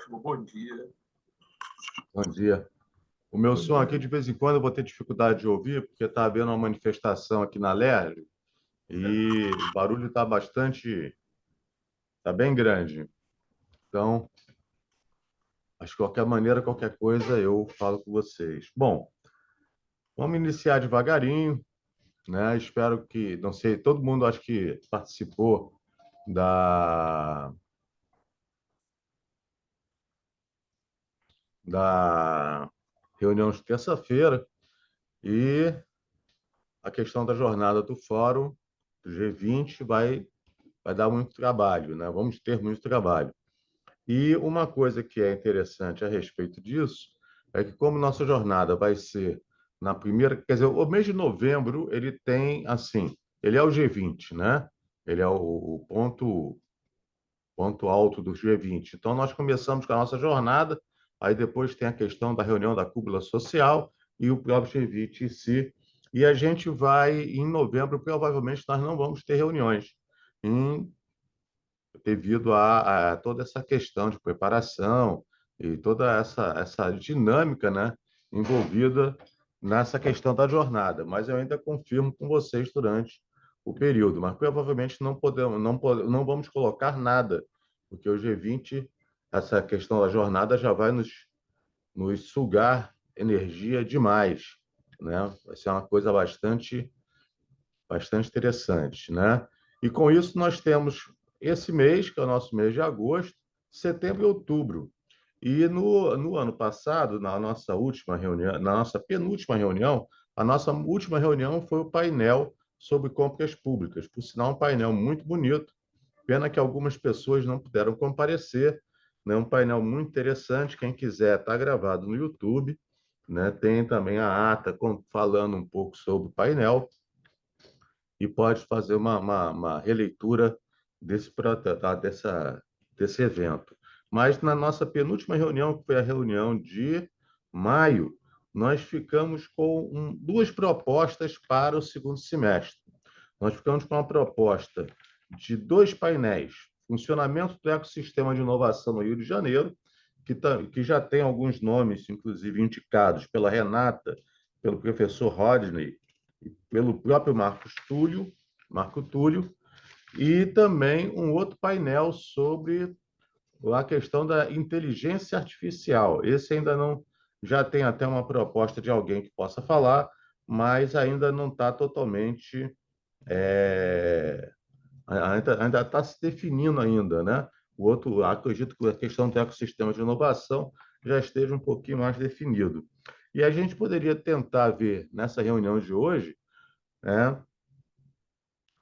ótimo. Bom dia. Bom dia. O meu som aqui, de vez em quando, eu vou ter dificuldade de ouvir, porque está havendo uma manifestação aqui na LERJ e o barulho está bem grande. Então, mas de qualquer maneira, qualquer coisa, eu falo com vocês. Bom, vamos iniciar devagarinho, né? Espero que, não sei, todo mundo acho que participou da, da reunião de terça-feira e a questão da jornada do Fórum do G20 vai dar muito trabalho, né? Vamos ter muito trabalho. E uma coisa que é interessante a respeito disso é que, como nossa jornada vai ser na primeira, quer dizer, o mês de novembro ele tem assim, ele é o G20, né? Ele é o ponto alto do G20. Então nós começamos com a nossa jornada, aí depois tem a questão da reunião da cúpula social e o próprio G20 em si. E a gente vai em novembro, provavelmente nós não vamos ter reuniões. Em devido a toda essa questão de preparação e toda essa dinâmica, né, envolvida nessa questão da jornada. Mas eu ainda confirmo com vocês durante o período, mas provavelmente não vamos colocar nada, porque o G20, essa questão da jornada já vai nos sugar energia demais, né? Vai ser uma coisa bastante interessante, né? E com isso nós temos esse mês, que é o nosso mês de agosto, setembro e outubro. E no ano passado, na nossa última reunião, na nossa penúltima reunião, a nossa última reunião foi o painel sobre compras públicas. Por sinal, um painel muito bonito. Pena que algumas pessoas não puderam comparecer. Né? Um painel muito interessante. Quem quiser, está gravado no YouTube. Né? Tem também a ata falando um pouco sobre o painel e pode fazer uma releitura desse evento. Mas na nossa penúltima reunião, que foi a reunião de maio, nós ficamos com duas propostas para o segundo semestre. Nós ficamos com uma proposta de dois painéis: funcionamento do ecossistema de inovação no Rio de Janeiro, que já tem alguns nomes, inclusive indicados pela Renata, pelo professor Rodney e pelo próprio Marco Túlio, e também um outro painel sobre a questão da inteligência artificial. Esse ainda não, já tem até uma proposta de alguém que possa falar, mas ainda não está totalmente, ainda está se definindo ainda, né? O outro, acredito que a questão do ecossistema de inovação já esteja um pouquinho mais definido. E a gente poderia tentar ver nessa reunião de hoje, né,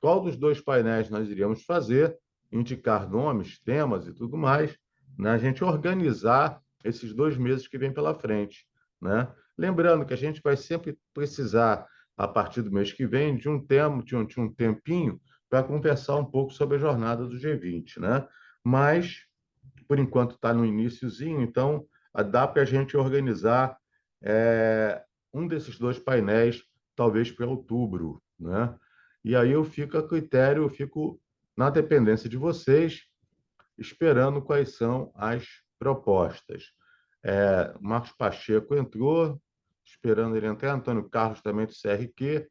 qual dos dois painéis nós iríamos fazer, indicar nomes, temas e tudo mais, né? A gente organizar esses 2 meses que vem pela frente, né? Lembrando que a gente vai sempre precisar, a partir do mês que vem, de um tema, de um tempinho para conversar um pouco sobre a jornada do G20, né? Mas, por enquanto, está no iniciozinho, então dá para a gente organizar um desses dois painéis, talvez para outubro, né? E aí eu fico a critério, eu fico na dependência de vocês, esperando quais são as propostas. Marcos Pacheco entrou, esperando ele entrar, Antônio Carlos também do CRQ.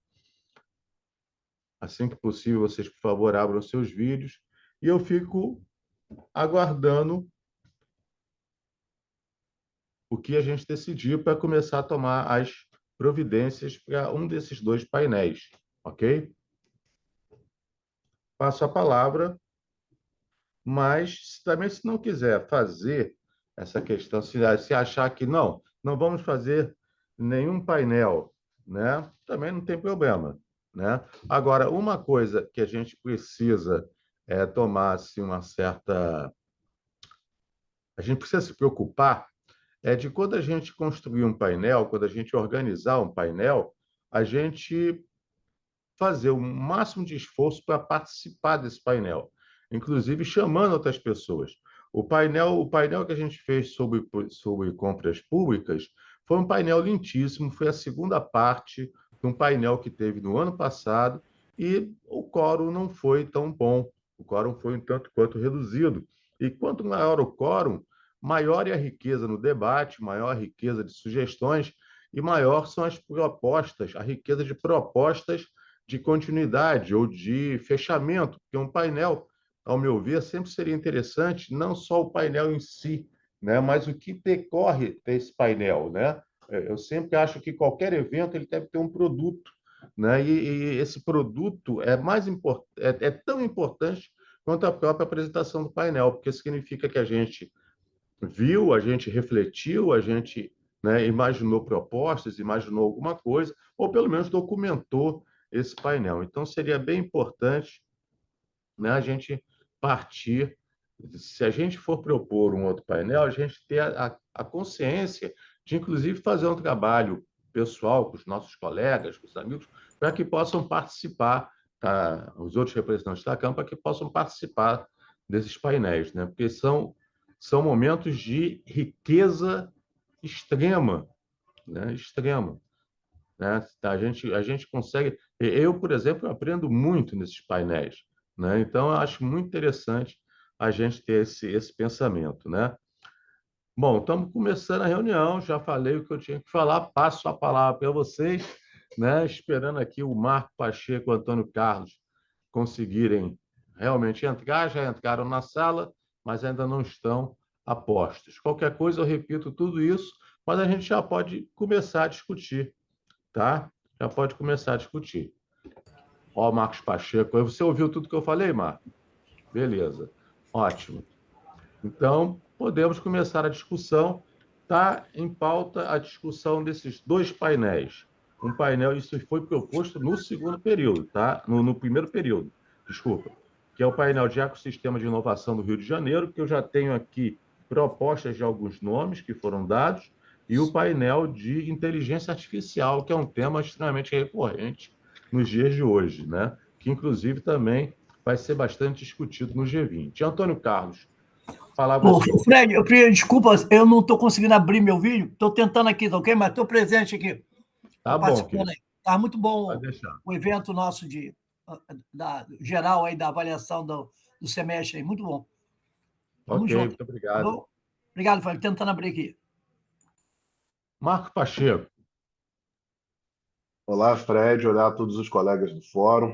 Assim que possível, vocês, por favor, abram seus vídeos. E eu fico aguardando o que a gente decidir para começar a tomar as providências para um desses dois painéis, ok? Passo a palavra, mas também se não quiser fazer essa questão, se achar que não vamos fazer nenhum painel, né? Também não tem problema, né? Agora, uma coisa que a gente precisa tomar assim, a gente precisa se preocupar de quando a gente construir um painel, quando a gente organizar um painel, a gente fazer o máximo de esforço para participar desse painel, inclusive chamando outras pessoas. O painel que a gente fez sobre compras públicas foi um painel lindíssimo, foi a segunda parte de um painel que teve no ano passado e o quórum não foi tão bom, o quórum foi um tanto quanto reduzido. E quanto maior o quórum, maior é a riqueza no debate, maior a riqueza de sugestões e maior são as propostas, a riqueza de propostas de continuidade ou de fechamento, porque um painel, ao meu ver, sempre seria interessante, não só o painel em si, né, mas o que decorre desse painel, né? Eu sempre acho que qualquer evento ele deve ter um produto, né? E esse produto é mais é tão importante quanto a própria apresentação do painel, porque significa que a gente viu, a gente refletiu, a gente, né, imaginou propostas, imaginou alguma coisa, ou pelo menos documentou esse painel. Então, seria bem importante, né, a gente partir, se a gente for propor um outro painel, a gente ter a consciência de, inclusive, fazer um trabalho pessoal com os nossos colegas, com os amigos, para que possam participar, tá? Os outros representantes da Câmara, para que possam participar desses painéis, né? Porque são momentos de riqueza extrema, né? Extrema, né? A gente consegue. Eu, por exemplo, aprendo muito nesses painéis, né? Então, eu acho muito interessante a gente ter esse pensamento, né? Bom, estamos começando a reunião. Já falei o que eu tinha que falar. Passo a palavra para vocês, né? Esperando aqui o Marco Pacheco e o Antônio Carlos conseguirem realmente entrar. Já entraram na sala, mas ainda não estão a postos. Qualquer coisa, eu repito tudo isso, mas a gente já pode começar a discutir, tá? Já pode começar a discutir. Ó, Marcos Pacheco, você ouviu tudo que eu falei, Marco? Beleza, ótimo. Então, podemos começar a discussão. Está em pauta a discussão desses dois painéis. Um painel, isso foi proposto no segundo período, tá? No primeiro período, desculpa, que é o painel de ecossistema de inovação do Rio de Janeiro, que eu já tenho aqui propostas de alguns nomes que foram dados, e o painel de inteligência artificial, que é um tema extremamente recorrente nos dias de hoje, né? Que inclusive também vai ser bastante discutido no G20. Antônio Carlos, a palavra é Ô, sua. Fred, eu pedi desculpas, eu não estou conseguindo abrir meu vídeo, estou tentando aqui, tá ok? Mas estou presente aqui, estou Tá bom, participando querido. aí. Está muito Pode bom deixar. o evento nosso geral aí da avaliação do semestre aí, muito bom. Tamo Ok, junto, muito tá obrigado. bom? Obrigado, Fred, tentando abrir aqui. Marco Pacheco, Olá, Fred. Olá a todos os colegas do fórum.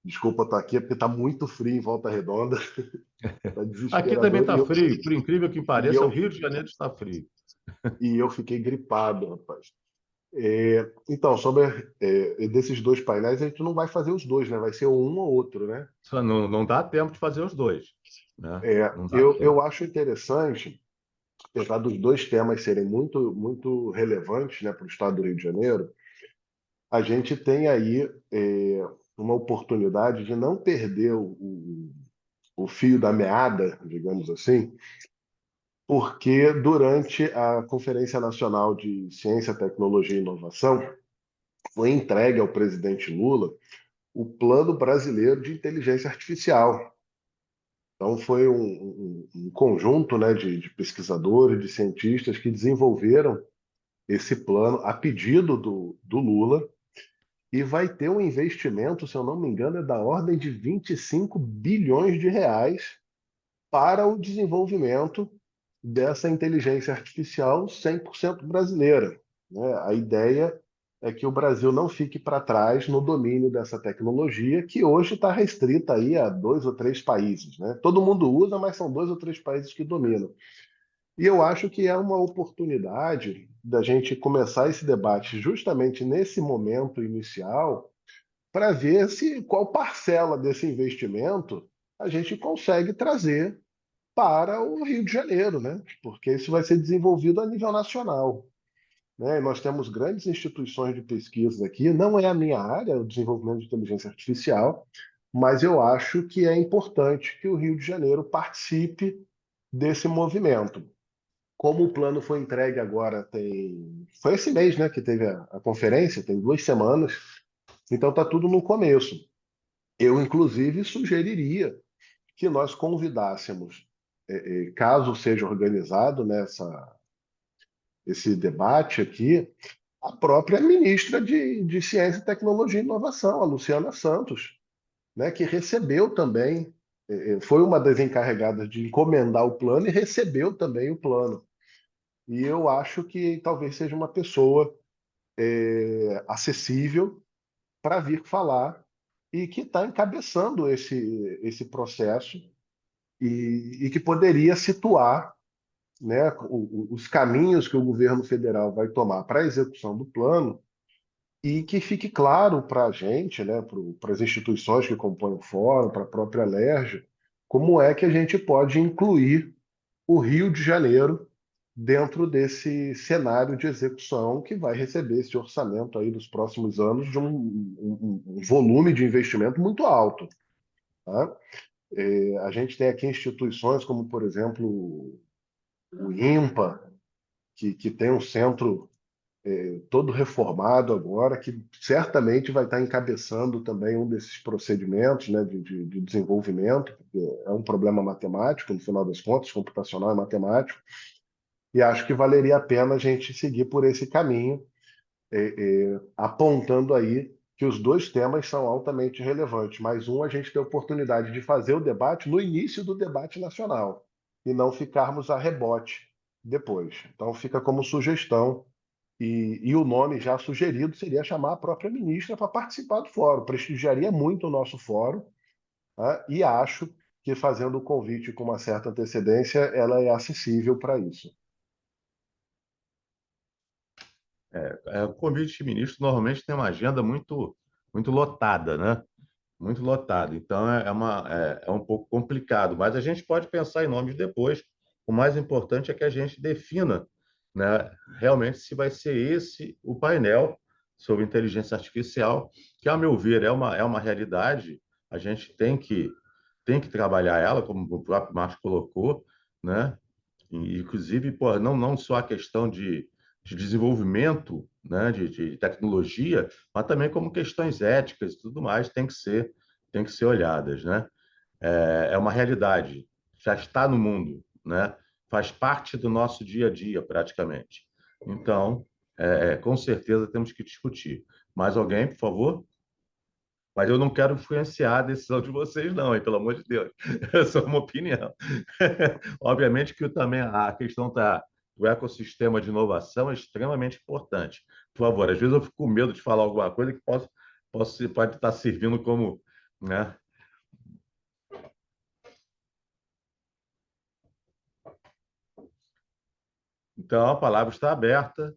Desculpa estar aqui, porque está muito frio em Volta Redonda. Está aqui também desesperador. está frio, por incrível que E, pareça, o eu, Rio de Janeiro está frio. e eu fiquei gripado, rapaz. Então, sobre desses dois painéis, a gente não vai fazer os dois, né? Vai ser um ou outro, né? Só não dá tempo de fazer os dois, né? Não dá Eu tempo. acho interessante, apesar dos dois temas serem muito, muito relevantes, né, para o estado do Rio de Janeiro, a gente tem aí uma oportunidade de não perder o fio da meada, digamos assim, porque durante a Conferência Nacional de Ciência, Tecnologia e Inovação foi entregue ao presidente Lula o Plano Brasileiro de Inteligência Artificial. Então, foi um conjunto, né, de pesquisadores, de cientistas que desenvolveram esse plano a pedido do Lula e vai ter um investimento, se eu não me engano, é da ordem de 25 bilhões de reais para o desenvolvimento dessa inteligência artificial 100% brasileira, né? A ideia é que o Brasil não fique para trás no domínio dessa tecnologia, que hoje está restrita aí a 2 ou 3 países, né? Todo mundo usa, mas são 2 ou 3 países que dominam. E eu acho que é uma oportunidade da gente começar esse debate justamente nesse momento inicial, para ver se qual parcela desse investimento a gente consegue trazer para o Rio de Janeiro, né? Porque isso vai ser desenvolvido a nível nacional, né? E nós temos grandes instituições de pesquisa aqui. Não é a minha área, o desenvolvimento de inteligência artificial, mas eu acho que é importante que o Rio de Janeiro participe desse movimento. Como o plano foi entregue agora, foi esse mês, né, que teve a conferência, tem 2 semanas, então está tudo no começo. Eu, inclusive, sugeriria que nós convidássemos, caso seja organizado esse debate aqui, a própria ministra de Ciência, Tecnologia e Inovação, a Luciana Santos, né, que recebeu também foi uma das encarregadas de encomendar o plano e recebeu também o plano. E eu acho que talvez seja uma pessoa acessível para vir falar e que está encabeçando esse processo e que poderia situar, né, os caminhos que o governo federal vai tomar para a execução do plano e que fique claro para a gente, né, para as instituições que compõem o fórum, para a própria Alerj, como é que a gente pode incluir o Rio de Janeiro dentro desse cenário de execução que vai receber esse orçamento aí nos próximos anos de um volume de investimento muito alto. Tá? A gente tem aqui instituições como, por exemplo, o INPA, que tem um centro todo reformado agora, que certamente vai estar encabeçando também um desses procedimentos, né, de desenvolvimento, porque é um problema matemático, no final das contas, computacional e matemático, e acho que valeria a pena a gente seguir por esse caminho, apontando aí que os dois temas são altamente relevantes, mas a gente tem a oportunidade de fazer o debate no início do debate nacional, e não ficarmos a rebote depois. Então fica como sugestão e o nome já sugerido seria chamar a própria ministra para participar do fórum. Prestigiaria muito o nosso fórum, tá? E acho que fazendo o convite com uma certa antecedência, ela é acessível para isso. O convite de ministro normalmente tem uma agenda muito lotada, né? Muito lotada. Então é um pouco complicado, mas a gente pode pensar em nomes depois. O mais importante é que a gente defina, né, realmente se vai ser esse o painel sobre inteligência artificial, que, ao meu ver, é uma realidade. A gente tem que trabalhar ela, como o próprio Marcos colocou, né? E, inclusive, pô, não só a questão de desenvolvimento, né, de tecnologia, mas também como questões éticas e tudo mais tem que ser olhadas, né? É uma realidade, já está no mundo, né? Faz parte do nosso dia a dia, praticamente. Então, com certeza temos que discutir. Mais alguém, por favor? Mas eu não quero influenciar a decisão de vocês, não, hein? Pelo amor de Deus. É só uma opinião. Obviamente que também a questão do ecossistema de inovação é extremamente importante. Por favor, às vezes eu fico com medo de falar alguma coisa que pode estar servindo como, né? Então, a palavra está aberta.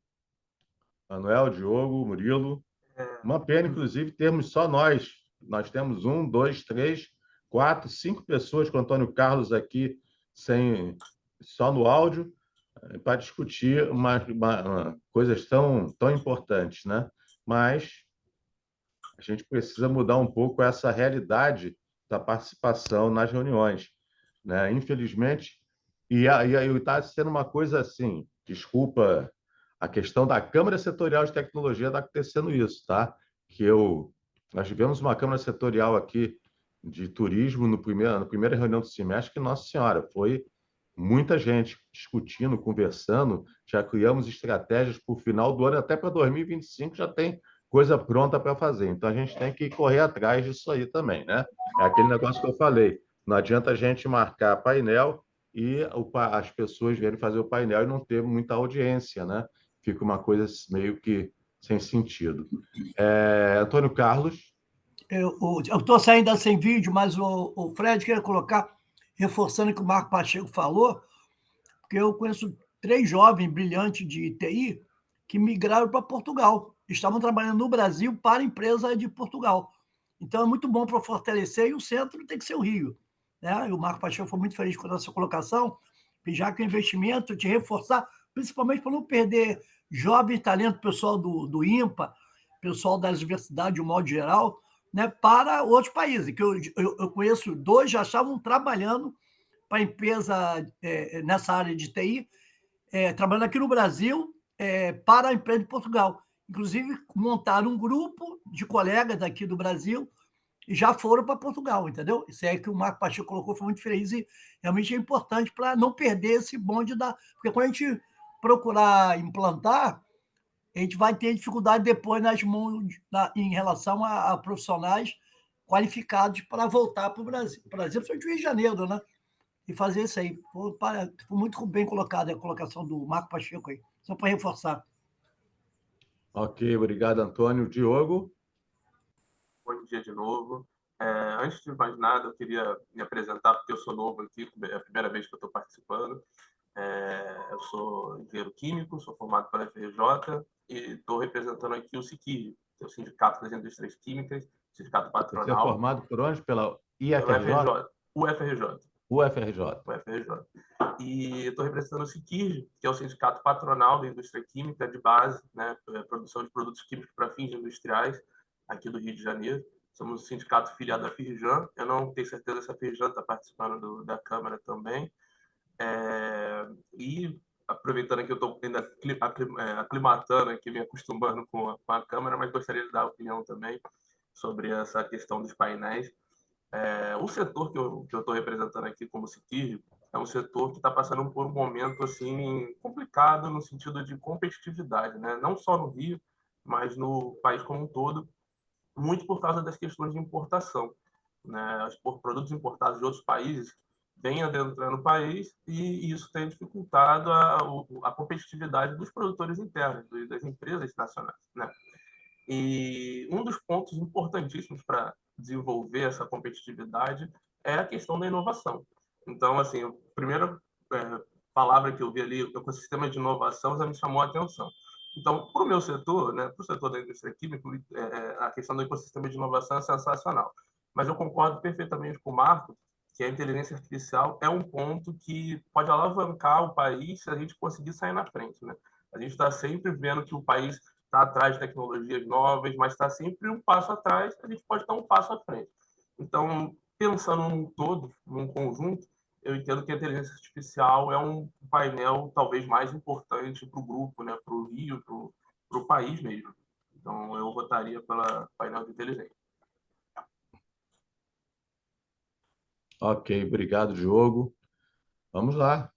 Manuel, Diogo, Murilo. Uma pena, inclusive, termos só nós. Nós temos um, dois, três, quatro, cinco pessoas com o Antônio Carlos aqui, só no áudio, para discutir coisas tão importantes, né? Mas a gente precisa mudar um pouco essa realidade da participação nas reuniões, né? Infelizmente, e aí está sendo uma coisa assim, desculpa, a questão da Câmara Setorial de Tecnologia está acontecendo isso, tá? Nós tivemos uma Câmara Setorial aqui de turismo na primeira reunião do semestre, que, Nossa Senhora, foi muita gente discutindo, conversando, já criamos estratégias para o final do ano, até para 2025 já tem coisa pronta para fazer. Então a gente tem que correr atrás disso aí também, né? É aquele negócio que eu falei. Não adianta a gente marcar painel e as pessoas virem fazer o painel e não ter muita audiência, né? Fica uma coisa meio que sem sentido. Antônio Carlos. Eu estou saindo sem vídeo, mas o Fred queria colocar, reforçando o que o Marco Pacheco falou, porque eu conheço 3 jovens brilhantes de TI que migraram para Portugal. Estavam trabalhando no Brasil para a empresa de Portugal. Então é muito bom para fortalecer, e o centro tem que ser o Rio. Né? E o Marco Pacheco foi muito feliz com a sua colocação, já que o investimento de reforçar, principalmente para não perder jovem talento, pessoal do INPA, pessoal das universidades de um modo geral, né, para outros países. Que eu conheço 2 já estavam trabalhando para a empresa nessa área de TI, trabalhando aqui no Brasil para a empresa de Portugal. Inclusive, montaram um grupo de colegas daqui do Brasil e já foram para Portugal, entendeu? Isso é que o Marco Pacheco colocou, foi muito feliz e realmente é importante para não perder esse bonde da. Porque quando a gente procurar implantar, a gente vai ter dificuldade depois nas mãos em relação a profissionais qualificados para voltar para o Brasil. O Brasil foi de Rio de Janeiro, né? E fazer isso aí. Foi muito bem colocada a colocação do Marco Pacheco aí, só para reforçar. Ok, obrigado, Antônio. Diogo? Bom dia de novo. Antes de mais nada, eu queria me apresentar, porque eu sou novo aqui, é a primeira vez que eu estou participando. Eu sou engenheiro químico, sou formado pela FRJ e estou representando aqui o SIQUIR, que é o Sindicato das Indústrias Químicas, sindicato patronal. Você é formado por onde? Pela IFRJ? UFRJ. UFRJ. UFRJ. E estou representando o SIQUIR, que é o Sindicato Patronal da Indústria Química de base, né, produção de produtos químicos para fins industriais, aqui do Rio de Janeiro. Somos um sindicato filiado à Firjan. Eu não tenho certeza se a Firjan está participando da Câmara também. E aproveitando que eu estou ainda aclimatando aqui, me acostumando com a Câmara, mas gostaria de dar opinião também sobre essa questão dos painéis. O setor que eu estou representando aqui como SIQUIR é um setor que está passando por um momento assim complicado no sentido de competitividade, né? Não só no Rio, mas no país como um todo, muito por causa das questões de importação, né? Os produtos importados de outros países vêm adentrando o país e isso tem dificultado a competitividade dos produtores internos, das empresas nacionais, né? E um dos pontos importantíssimos para desenvolver essa competitividade é a questão da inovação. Então, assim, a primeira palavra que eu vi ali, o ecossistema de inovação, já me chamou a atenção. Então, para o meu setor, né, para o setor da indústria química, a questão do ecossistema de inovação é sensacional. Mas eu concordo perfeitamente com o Marco que a inteligência artificial é um ponto que pode alavancar o país se a gente conseguir sair na frente, né? A gente está sempre vendo que o país está atrás de tecnologias novas, mas está sempre um passo atrás, a gente pode dar um passo à frente. Então, pensando num todo, num conjunto, eu entendo que a inteligência artificial é um painel talvez mais importante para o grupo, né, para o Rio, para o país mesmo. Então, eu votaria pela painel de inteligência. Ok, obrigado, Diogo. Vamos lá.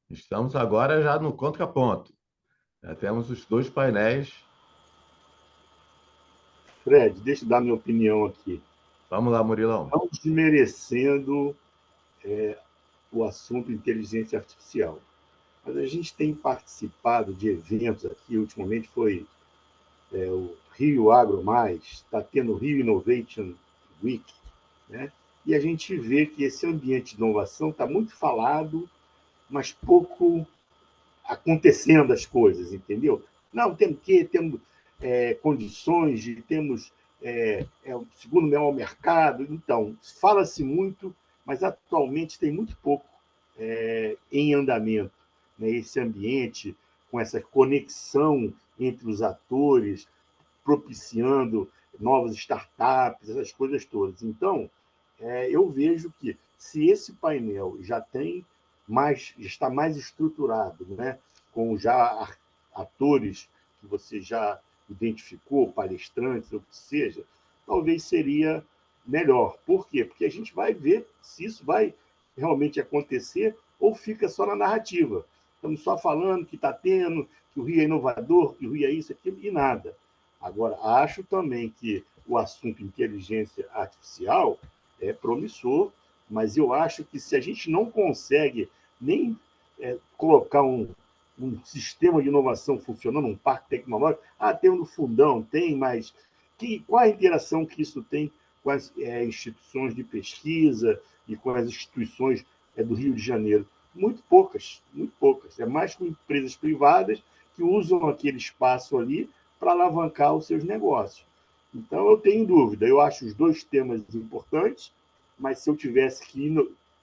Estamos agora já no contraponto. Já temos os dois painéis. Fred, deixa eu dar minha opinião aqui. Vamos lá, Murilão. Não desmerecendo o assunto inteligência artificial, mas a gente tem participado de eventos aqui, ultimamente foi o Rio Agro Mais, está tendo o Rio Innovation Week, né? E a gente vê que esse ambiente de inovação está muito falado, mas pouco acontecendo as coisas, entendeu? Não, temos condições de temos o segundo maior mercado, então fala-se muito, mas atualmente tem muito pouco em andamento, né? Esse ambiente com essa conexão entre os atores, propiciando novas startups, essas coisas todas. Então, eu vejo que se esse painel já está mais estruturado, né, com já atores que você já identificou, palestrantes, ou o que seja, talvez seria melhor. Por quê? Porque a gente vai ver se isso vai realmente acontecer ou fica só na narrativa. Estamos só falando que está tendo, que o Rio é inovador, que o Rio é isso, aquilo, e nada. Agora, acho também que o assunto inteligência artificial é promissor, mas eu acho que se a gente não consegue nem colocar um sistema de inovação funcionando, um parque tecnológico, tem um no fundão, tem, mas qual a interação que isso tem com as instituições de pesquisa e com as instituições do Rio de Janeiro? Muito poucas, muito poucas. É mais com empresas privadas que usam aquele espaço ali para alavancar os seus negócios. Então, eu tenho dúvida. Eu acho os dois temas importantes, mas se eu tivesse que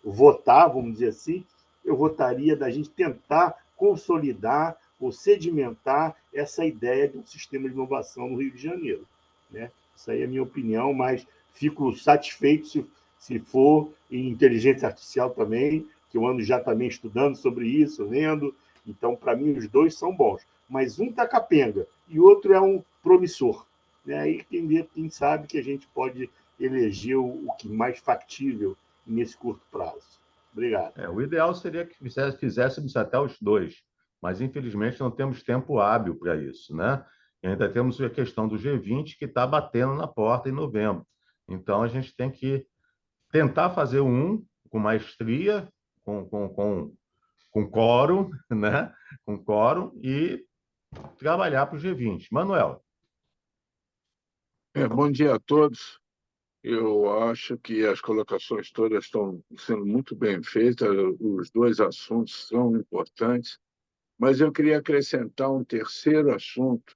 votar, vamos dizer assim, eu votaria da gente tentar consolidar ou sedimentar essa ideia de um sistema de inovação no Rio de Janeiro, né? Isso aí é a minha opinião, mas fico satisfeito se for em inteligência artificial também, que eu ando já também estudando sobre isso, lendo. Então, para mim, os dois são bons. Mas um está capenga e o outro é um promissor. Aí quem sabe que a gente pode eleger o que mais factível nesse curto prazo. Obrigado. O ideal seria que fizéssemos até os dois, mas infelizmente não temos tempo hábil para isso, né? E ainda temos a questão do G20 que está batendo na porta em novembro. Então, a gente tem que tentar fazer um com maestria, com quórum, né? Com quórum e trabalhar para o G20. Manuel. Bom dia a todos. Eu acho que as colocações todas estão sendo muito bem feitas, os dois assuntos são importantes, mas eu queria acrescentar um terceiro assunto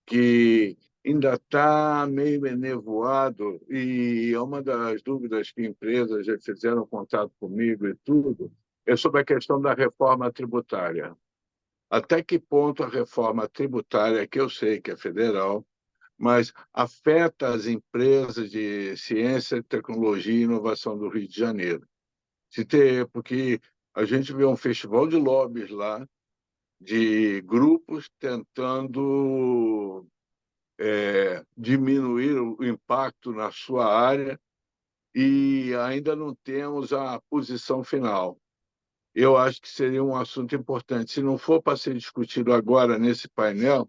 que ainda está meio enevoado e é uma das dúvidas que empresas já fizeram contato comigo e tudo, é sobre a questão da reforma tributária. Até que ponto a reforma tributária, que eu sei que é federal, mas afeta as empresas de ciência, tecnologia e inovação do Rio de Janeiro. Porque a gente vê um festival de lobbies lá, de grupos tentando diminuir o impacto na sua área e ainda não temos a posição final. Eu acho que seria um assunto importante. Se não for para ser discutido agora nesse painel,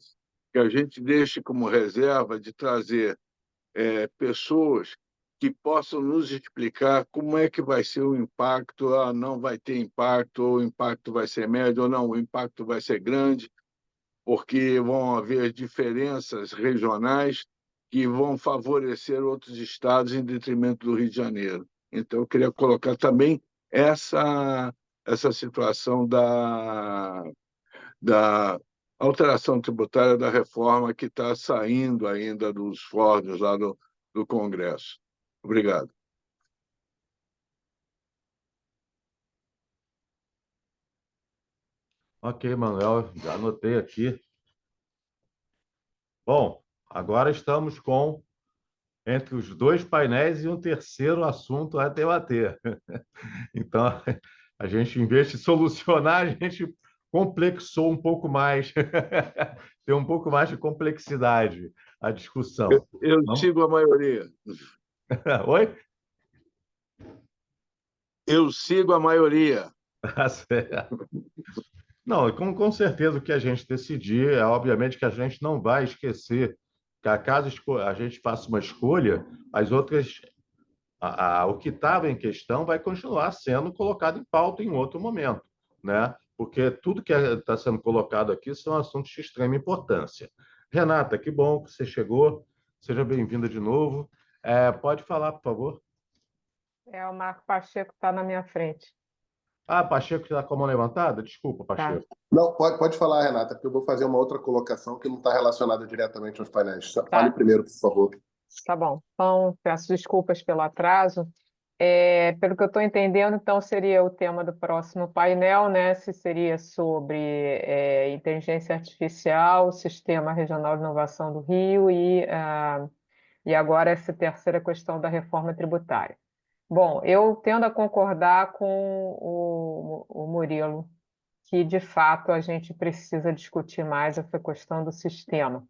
que a gente deixe como reserva de trazer pessoas que possam nos explicar como é que vai ser o impacto, não vai ter impacto, ou o impacto vai ser médio, ou não, o impacto vai ser grande, porque vão haver diferenças regionais que vão favorecer outros estados em detrimento do Rio de Janeiro. Então, eu queria colocar também essa situação da alteração tributária da reforma que está saindo ainda dos fóruns lá do Congresso. Obrigado. Ok, Manuel, já anotei aqui. Bom, agora estamos com entre os dois painéis e um terceiro assunto a debater. Então, a gente, em vez de solucionar, a gente complexou um pouco mais, tem um pouco mais de complexidade a discussão. Eu Vamos... sigo a maioria. Oi? Eu sigo a maioria. Tá certo. Não, com certeza o que a gente decidir é, obviamente, que a gente não vai esquecer que caso a gente faça uma escolha, as outras, o que estava em questão vai continuar sendo colocado em pauta em outro momento, né? Porque tudo que está sendo colocado aqui são assuntos de extrema importância. Renata, que bom que você chegou. Seja bem-vinda de novo. Pode falar, por favor. O Marco Pacheco está na minha frente. Ah, Pacheco está com a mão levantada? Desculpa, Tá. Pacheco. Não, pode falar, Renata, porque eu vou fazer uma outra colocação que não está relacionada diretamente aos painéis. Fale Tá. primeiro, por favor. Tá bom. Então, peço desculpas pelo atraso. Pelo que eu estou entendendo, então, seria o tema do próximo painel, né? Se seria sobre inteligência artificial, Sistema Regional de Inovação do Rio e agora essa terceira questão da reforma tributária. Bom, eu tendo a concordar com o Murilo, que, de fato, a gente precisa discutir mais essa questão do sistema.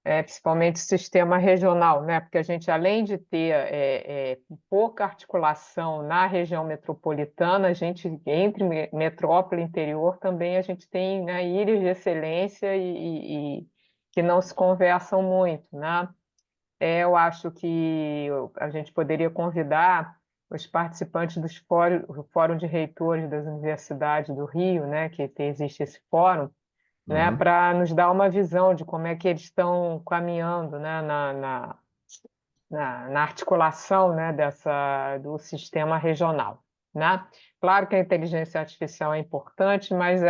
Principalmente o sistema regional, né? Porque a gente, além de ter pouca articulação na região metropolitana, a gente, entre metrópole e interior, também a gente tem, né, ilhas de excelência e que não se conversam muito, né? Eu acho que a gente poderia convidar os participantes do Fórum de Reitores das Universidades do Rio, né, que existe esse fórum, né, para nos dar uma visão de como é que eles estão caminhando, né, na articulação, né, do sistema regional, né? Claro que a inteligência artificial é importante, mas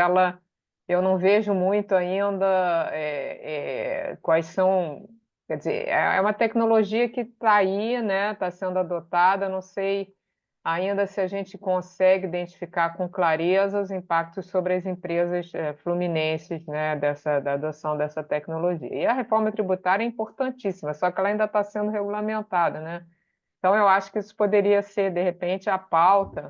eu não vejo muito ainda quais são, quer dizer, é uma tecnologia que está aí, né, está sendo adotada, não sei ainda se a gente consegue identificar com clareza os impactos sobre as empresas fluminenses, né, da adoção dessa tecnologia. E a reforma tributária é importantíssima, só que ela ainda está sendo regulamentada, né? Então, eu acho que isso poderia ser, de repente, a pauta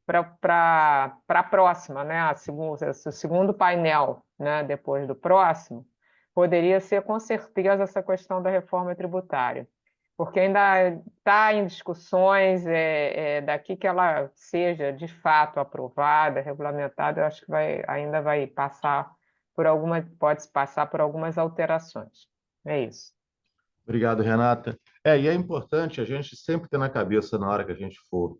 para a próxima, né? O segundo painel, né, depois do próximo, poderia ser, com certeza, essa questão da reforma tributária, porque ainda está em discussões, daqui que ela seja de fato aprovada, regulamentada, eu acho que ainda vai passar pode passar por algumas alterações. É isso. Obrigado, Renata. E é importante a gente sempre ter na cabeça, na hora que a gente for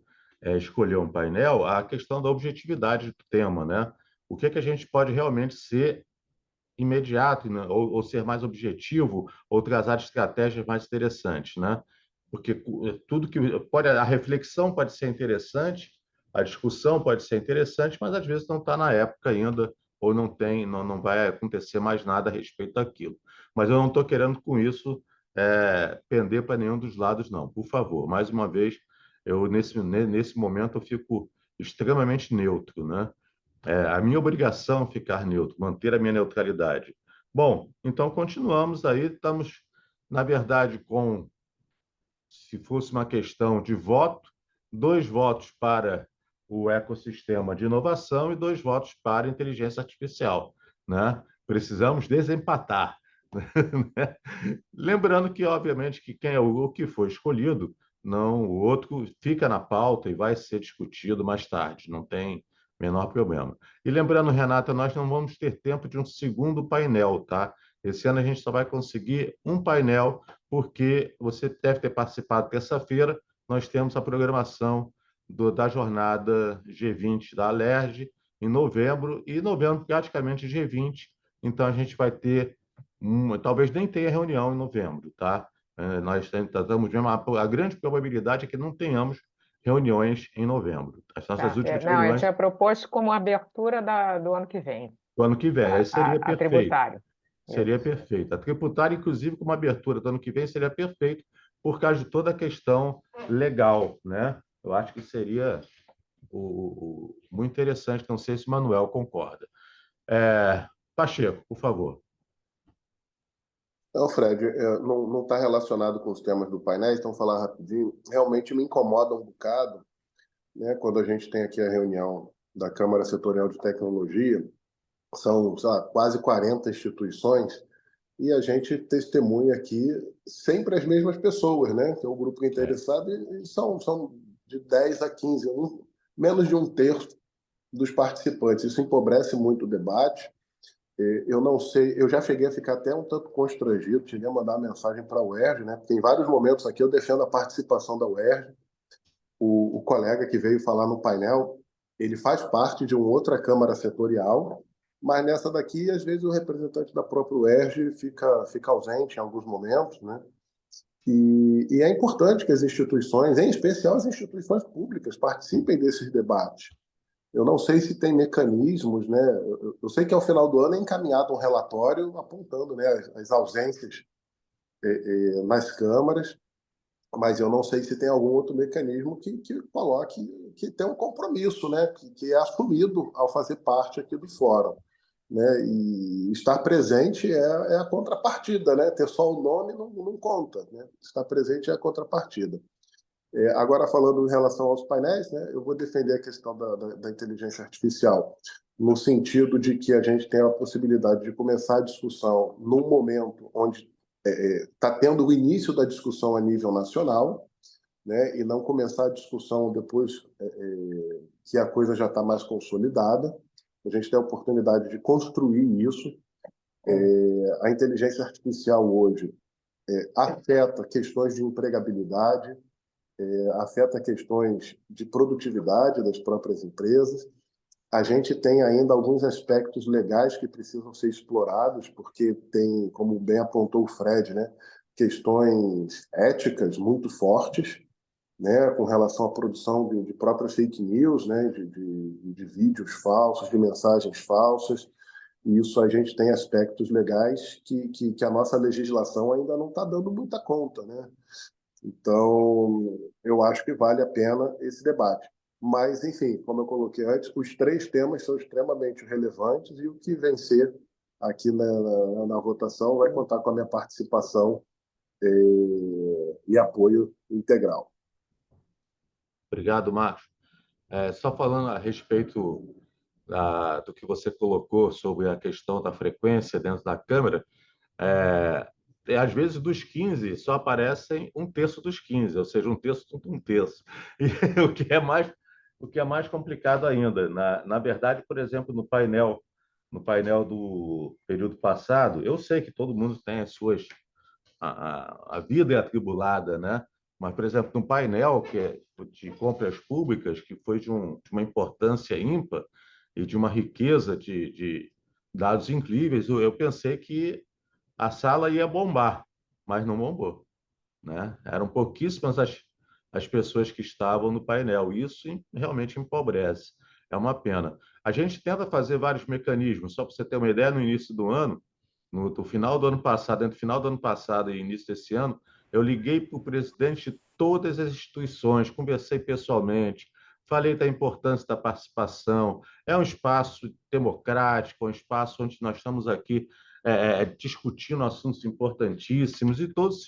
escolher um painel, a questão da objetividade do tema, né? O que é que a gente pode realmente ser imediato, né? Ou ser mais objetivo, ou trazer estratégias mais interessantes, né? Porque tudo que pode, a reflexão pode ser interessante, a discussão pode ser interessante, mas às vezes não está na época ainda, ou não tem, não vai acontecer mais nada a respeito daquilo. Mas eu não estou querendo com isso pender para nenhum dos lados, não. Por favor, mais uma vez, eu nesse momento eu fico extremamente neutro, né? A minha obrigação é ficar neutro, manter a minha neutralidade. Bom, então continuamos aí, estamos, na verdade, com, se fosse uma questão de voto, 2 votos para o ecossistema de inovação e 2 votos para a inteligência artificial, né? Precisamos desempatar. Né? Lembrando que, obviamente, que quem é o que foi escolhido, não, o outro fica na pauta e vai ser discutido mais tarde, não tem menor problema. E lembrando, Renata, nós não vamos ter tempo de um segundo painel, tá? Esse ano a gente só vai conseguir um painel, porque você deve ter participado terça-feira, nós temos a programação da jornada G20 da Alerj em novembro praticamente G20, então a gente vai ter talvez nem tenha reunião em novembro, tá? Nós estamos vendo a grande probabilidade é que não tenhamos reuniões em novembro. As nossas Tá. últimas Não, eu reuniões tinha proposto como abertura do ano que vem, do ano que vem, aí seria a perfeito. tributário. Seria Isso. perfeito. A tributária, inclusive, como abertura do ano que vem, seria perfeito por causa de toda a questão legal, né? Eu acho que seria muito interessante, não sei se o Manuel concorda. Pacheco, por favor. Não, Fred, não está relacionado com os temas do painel, então falar rapidinho. Realmente me incomoda um bocado, né, quando a gente tem aqui a reunião da Câmara Setorial de Tecnologia, são, sei lá, quase 40 instituições, e a gente testemunha aqui sempre as mesmas pessoas, né? Tem um grupo interessado e são de 10 a 15, menos de um terço dos participantes. Isso empobrece muito o debate. Eu não sei, eu já cheguei a ficar até um tanto constrangido, cheguei a mandar uma mensagem para a UERJ, né? Porque em vários momentos aqui eu defendo a participação da UERJ. O colega que veio falar no painel, ele faz parte de uma outra Câmara Setorial, mas nessa daqui, às vezes, o representante da própria UERJ fica ausente em alguns momentos, né? E é importante que as instituições, em especial as instituições públicas, participem desses debates. Eu não sei se tem mecanismos, né? Eu sei que ao final do ano é encaminhado um relatório apontando, né, as ausências nas câmaras, mas eu não sei se tem algum outro mecanismo que coloque, que tem um compromisso, né, que é assumido ao fazer parte aqui do fórum, né? E estar presente é a contrapartida, né? Ter só o nome não conta, né? Estar presente é a contrapartida. Agora, falando em relação aos painéis, né, eu vou defender a questão da inteligência artificial, no sentido de que a gente tem a possibilidade de começar a discussão num momento onde está tendo o início da discussão a nível nacional, né, e não começar a discussão depois que a coisa já está mais consolidada. A gente tem a oportunidade de construir isso. A inteligência artificial hoje afeta questões de empregabilidade, afeta questões de produtividade das próprias empresas. A gente tem ainda alguns aspectos legais que precisam ser explorados, porque tem, como bem apontou o Fred, né, questões éticas muito fortes, né, com relação à produção de próprias fake news, né, de vídeos falsos, de mensagens falsas. E isso a gente tem aspectos legais que a nossa legislação ainda não está dando muita conta, né? Então, eu acho que vale a pena esse debate. Mas, enfim, como eu coloquei antes, os 3 temas são extremamente relevantes e o que vencer aqui na votação vai contar com a minha participação e apoio integral. Obrigado, Marcos. Só falando a respeito do que você colocou sobre a questão da frequência dentro da câmera, às vezes dos 15 só aparecem um terço dos 15, ou seja, um terço de um terço. E o que é mais complicado ainda. Na verdade, por exemplo, no painel do período passado, eu sei que todo mundo tem as suas a vida é atribulada, né? Mas, por exemplo, no painel que é de compras públicas, que foi de uma importância ímpar e de uma riqueza de dados incríveis, eu pensei que a sala ia bombar, mas não bombou, né? Eram pouquíssimas as pessoas que estavam no painel. Isso realmente empobrece. É uma pena. A gente tenta fazer vários mecanismos, só para você ter uma ideia, no início do ano, no final do ano passado, entre o final do ano passado e início desse ano, eu liguei para o presidente de todas as instituições, conversei pessoalmente, falei da importância da participação. É um espaço democrático, um espaço onde nós estamos aqui discutindo assuntos importantíssimos e todos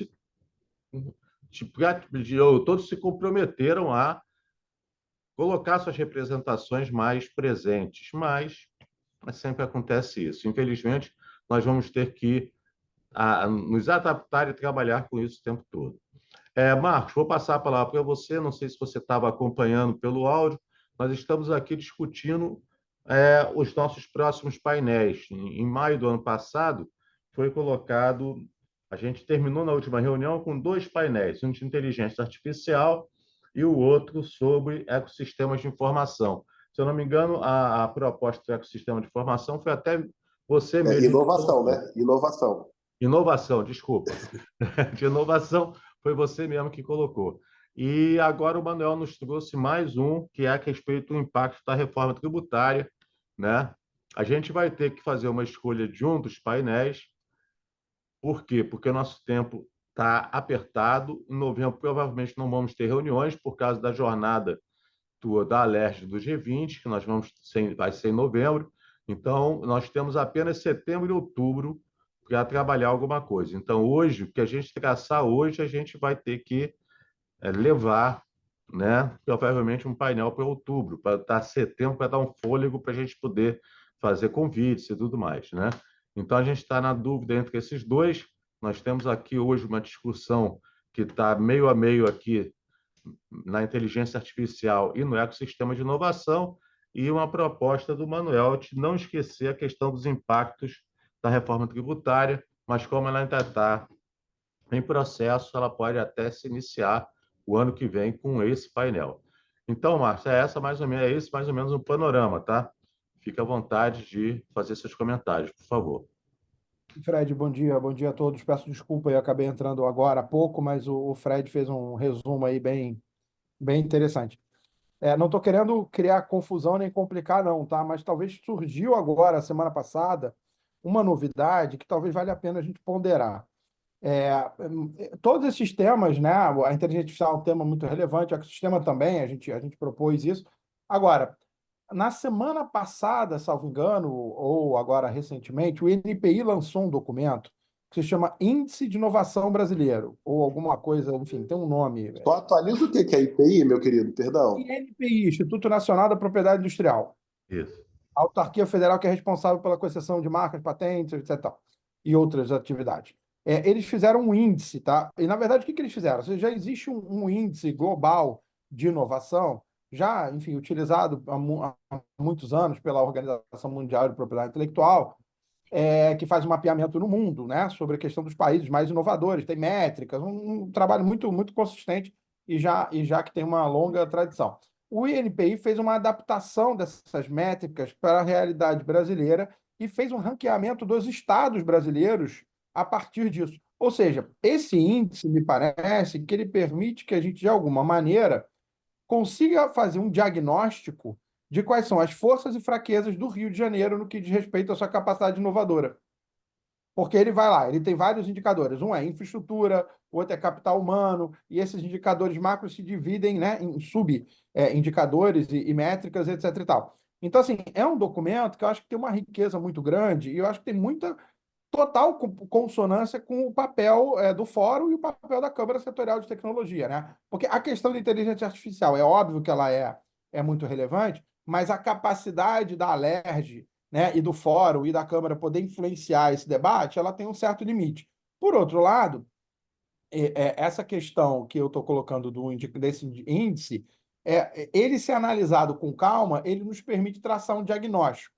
se comprometeram a colocar suas representações mais presentes, mas sempre acontece isso. Infelizmente, nós vamos ter que nos adaptar e trabalhar com isso o tempo todo. Marcos, vou passar a palavra para você. Não sei se você estava acompanhando pelo áudio. Nós estamos aqui discutindo os nossos próximos painéis. Em maio do ano passado, foi colocado. A gente terminou na última reunião com 2 painéis, um de inteligência artificial e o outro sobre ecossistemas de informação. Se eu não me engano, a proposta do ecossistema de informação foi até você mesmo. Inovação, né? Inovação. Inovação, desculpa. De inovação foi você mesmo que colocou. E agora o Manuel nos trouxe mais um, que é a respeito do impacto da reforma tributária, né? A gente vai ter que fazer uma escolha de um dos painéis. Por quê? Porque o nosso tempo está apertado. Em novembro, provavelmente, não vamos ter reuniões por causa da jornada da Alerj do G20, que vai ser em novembro. Então, nós temos apenas setembro e outubro para trabalhar alguma coisa. Então, hoje, o que a gente traçar hoje, a gente vai ter que levar, né, provavelmente um painel para outubro, para dar setembro, para dar um fôlego para a gente poder fazer convites e tudo mais, né? Então, a gente está na dúvida entre esses dois. Nós temos aqui hoje uma discussão que está meio a meio aqui na inteligência artificial e no ecossistema de inovação, e uma proposta do Manuel de não esquecer a questão dos impactos da reforma tributária, mas como ela ainda está em processo, ela pode até se iniciar o ano que vem com esse painel. Então, Márcia, é esse mais ou menos um panorama, tá? Fique à vontade de fazer seus comentários, por favor. Fred, bom dia a todos. Peço desculpa, eu acabei entrando agora há pouco, mas o Fred fez um resumo aí bem interessante. Não estou querendo criar confusão nem complicar, não, tá? Mas talvez surgiu agora, semana passada, uma novidade que talvez valha a pena a gente ponderar. Todos esses temas, né? A inteligência artificial é um tema muito relevante, o ecossistema também, a gente propôs isso. Agora, na semana passada, salvo engano, ou agora recentemente, o INPI lançou um documento que se chama Índice de Inovação Brasileiro, ou alguma coisa, enfim, tem um nome. Só atualiza o que é IPI, meu querido, perdão. INPI, Instituto Nacional da Propriedade Industrial. Isso. A autarquia federal que é responsável pela concessão de marcas, patentes, etc. E outras atividades. Eles fizeram um índice, tá? E, na verdade, o que eles fizeram? Já existe um índice global de inovação, já, enfim, utilizado há muitos anos pela Organização Mundial de Propriedade Intelectual, que faz um mapeamento no mundo, né, sobre a questão dos países mais inovadores, tem métricas, um trabalho muito consistente e já que tem uma longa tradição. O INPI fez uma adaptação dessas métricas para a realidade brasileira e fez um ranqueamento dos estados brasileiros a partir disso. Ou seja, esse índice, me parece, que ele permite que a gente, de alguma maneira, consiga fazer um diagnóstico de quais são as forças e fraquezas do Rio de Janeiro no que diz respeito à sua capacidade inovadora. Porque ele vai lá, ele tem vários indicadores. Um é infraestrutura, o outro é capital humano, e esses indicadores macros se dividem, né, em sub-indicadores e métricas, etc. e tal. Então, assim, é um documento que eu acho que tem uma riqueza muito grande e eu acho que tem muita total consonância com o papel do Fórum e o papel da Câmara Setorial de Tecnologia, né? Porque a questão da inteligência artificial, é óbvio que ela é muito relevante, mas a capacidade da Alerj, né, e do Fórum e da Câmara poder influenciar esse debate, ela tem um certo limite. Por outro lado, essa questão que eu estou colocando desse índice, ele ser analisado com calma, ele nos permite traçar um diagnóstico.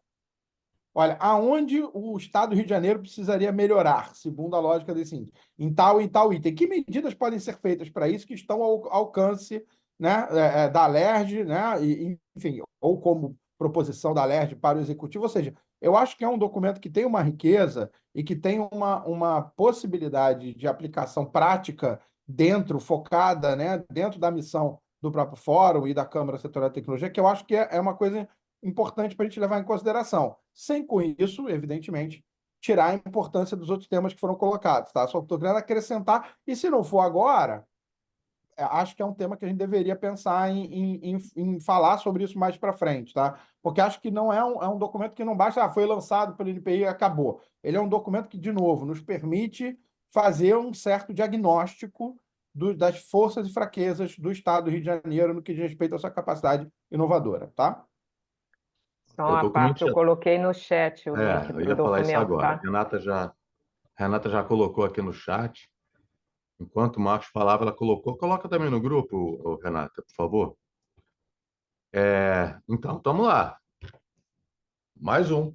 olha, aonde o Estado do Rio de Janeiro precisaria melhorar, segundo a lógica desse índice, em tal item. Que medidas podem ser feitas para isso que estão ao alcance, né, da Alerj, né, enfim, ou como proposição da Alerj para o Executivo? Ou seja, eu acho que é um documento que tem uma riqueza e que tem uma possibilidade de aplicação prática focada, né, dentro da missão do próprio Fórum e da Câmara Setorial de Tecnologia, que eu acho que é uma coisa importante para a gente levar em consideração. Sem, com isso, evidentemente, tirar a importância dos outros temas que foram colocados, tá? Só estou querendo acrescentar, e se não for agora, acho que é um tema que a gente deveria pensar em falar sobre isso mais para frente, tá? Porque acho que não é um documento que não basta, foi lançado pelo NPI e acabou. Ele é um documento que, de novo, nos permite fazer um certo diagnóstico das forças e fraquezas do Estado do Rio de Janeiro no que diz respeito à sua capacidade inovadora, tá? Então, O a documento parte, eu coloquei no chat o link eu para o ia falar isso documento, agora. tá? Renata já colocou aqui no chat. Enquanto o Marcos falava, ela colocou. Coloca também no grupo, Renata, por favor. Então, vamos lá. Mais um.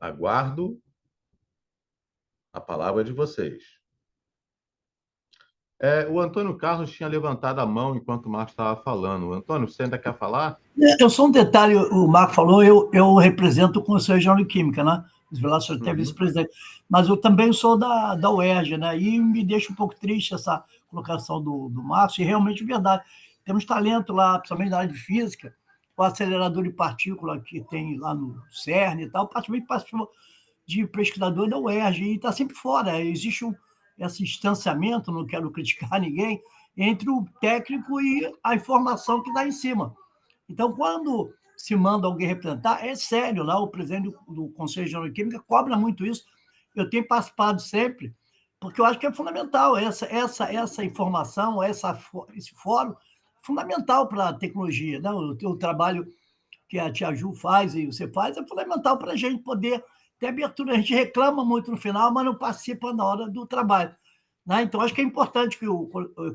Aguardo a palavra de vocês. O Antônio Carlos tinha levantado a mão enquanto o Marcos estava falando. Antônio, você ainda quer falar? Só um detalhe, o Marco falou, eu represento o Conselho Regional de Química, né? Sou até vice-presidente, mas eu também sou da UERJ, né? E me deixa um pouco triste essa colocação do Marcos, e realmente é verdade. Temos talento lá, principalmente na área de física, o acelerador de partícula que tem lá no CERN e tal, praticamente participou de pesquisador da UERJ, e está sempre fora. Existe esse distanciamento, não quero criticar ninguém, entre o técnico e a informação que dá em cima. Então, quando se manda alguém representar, é sério, lá o presidente do Conselho Regional de Química cobra muito isso. Eu tenho participado sempre, porque eu acho que é fundamental essa informação, esse fórum, fundamental para a tecnologia. Né? O trabalho que a Tia Ju faz e você faz é fundamental para a gente poder ter abertura. A gente reclama muito no final, mas não participa na hora do trabalho. Né? Então, acho que é importante que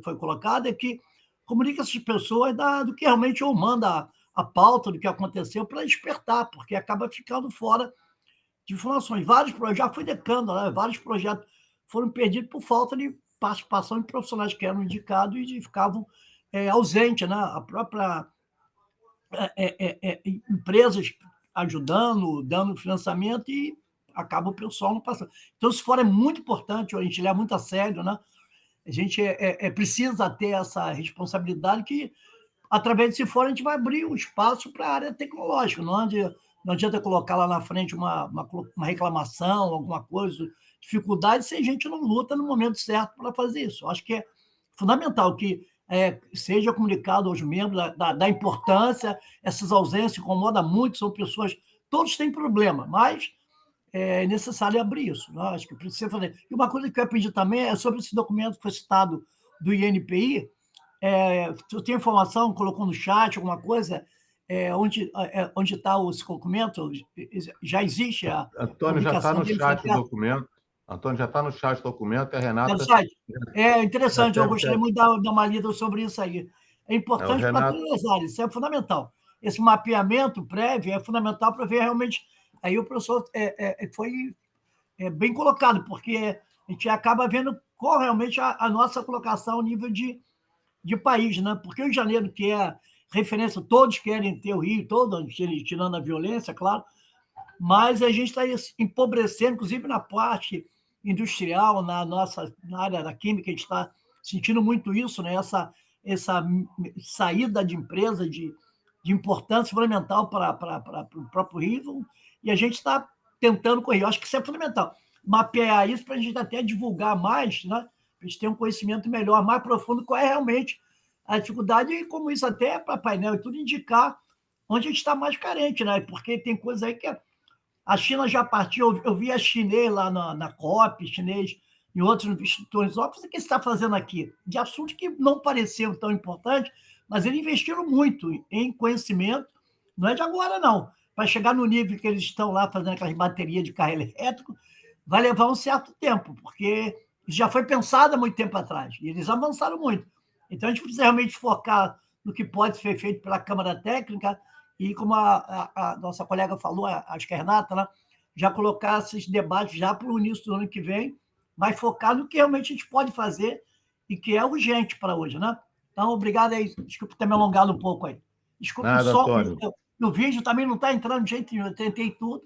foi colocado é que comunique essas pessoas do que realmente eu manda a pauta do que aconteceu para despertar, porque acaba ficando fora de informações. Já fui decano, né? Vários projetos foram perdidos por falta de participação de profissionais que eram indicados e ficavam ausentes. Né? A própria empresas ajudando, dando financiamento e acaba o pessoal não passando. Então, esse fórum é muito importante, a gente leva muito a sério, né? A gente precisa ter essa responsabilidade que, através desse fórum, a gente vai abrir um espaço para a área tecnológica. Não adianta colocar lá na frente uma reclamação, alguma coisa, dificuldade, se a gente não luta no momento certo para fazer isso. Acho que é fundamental que seja comunicado aos membros da importância, essas ausências incomodam muito, são pessoas, todos têm problema, mas é necessário abrir isso. Né? Acho que precisa fazer. E uma coisa que eu ia pedir também é sobre esse documento que foi citado do INPI. Eu tenho informação, colocou no chat alguma coisa, onde está esse documento? Já existe a Antônio já está publicação no dele? chat do documento. Antônio já está no chat do documento, e a Renata. É interessante, eu gostaria muito de dar uma lida sobre isso aí. É importante para todas as áreas, isso é fundamental. Esse mapeamento prévio é fundamental para ver realmente. Aí o professor foi bem colocado, porque a gente acaba vendo qual realmente a nossa colocação ao nível de país, né? Porque o Rio de Janeiro, que é referência, todos querem ter o Rio, todos, tirando a violência, claro, mas a gente está empobrecendo, inclusive na parte industrial, na área da química, a gente está sentindo muito isso, né? Essa saída de empresa de importância fundamental para o próprio Rio, e a gente está tentando correr. Eu acho que isso é fundamental. Mapear isso para a gente até divulgar mais, né? Para a gente ter um conhecimento melhor, mais profundo, qual é realmente a dificuldade, e como isso até para painel e tudo indicar onde a gente está mais carente, né? Porque tem coisa aí que a China já partiu, eu vi a chinês lá na COP, chinês em outros investidores. O que você está fazendo aqui? De assuntos que não pareciam tão importantes, mas eles investiram muito em conhecimento, não é de agora, não. Para chegar no nível que eles estão lá fazendo aquelas baterias de carro elétrico, vai levar um certo tempo, porque já foi pensado há muito tempo atrás, e eles avançaram muito. Então, a gente precisa realmente focar do que pode ser feito pela Câmara Técnica e, como a nossa colega falou, acho que a Renata, né, já colocar esses debates já para o início do ano que vem, mas focar no que realmente a gente pode fazer e que é urgente para hoje, né? Então, obrigado aí. Desculpa ter me alongado um pouco aí. Desculpa, Nada, o som Antônio. no vídeo também não está entrando de jeito nenhum. Eu tentei tudo.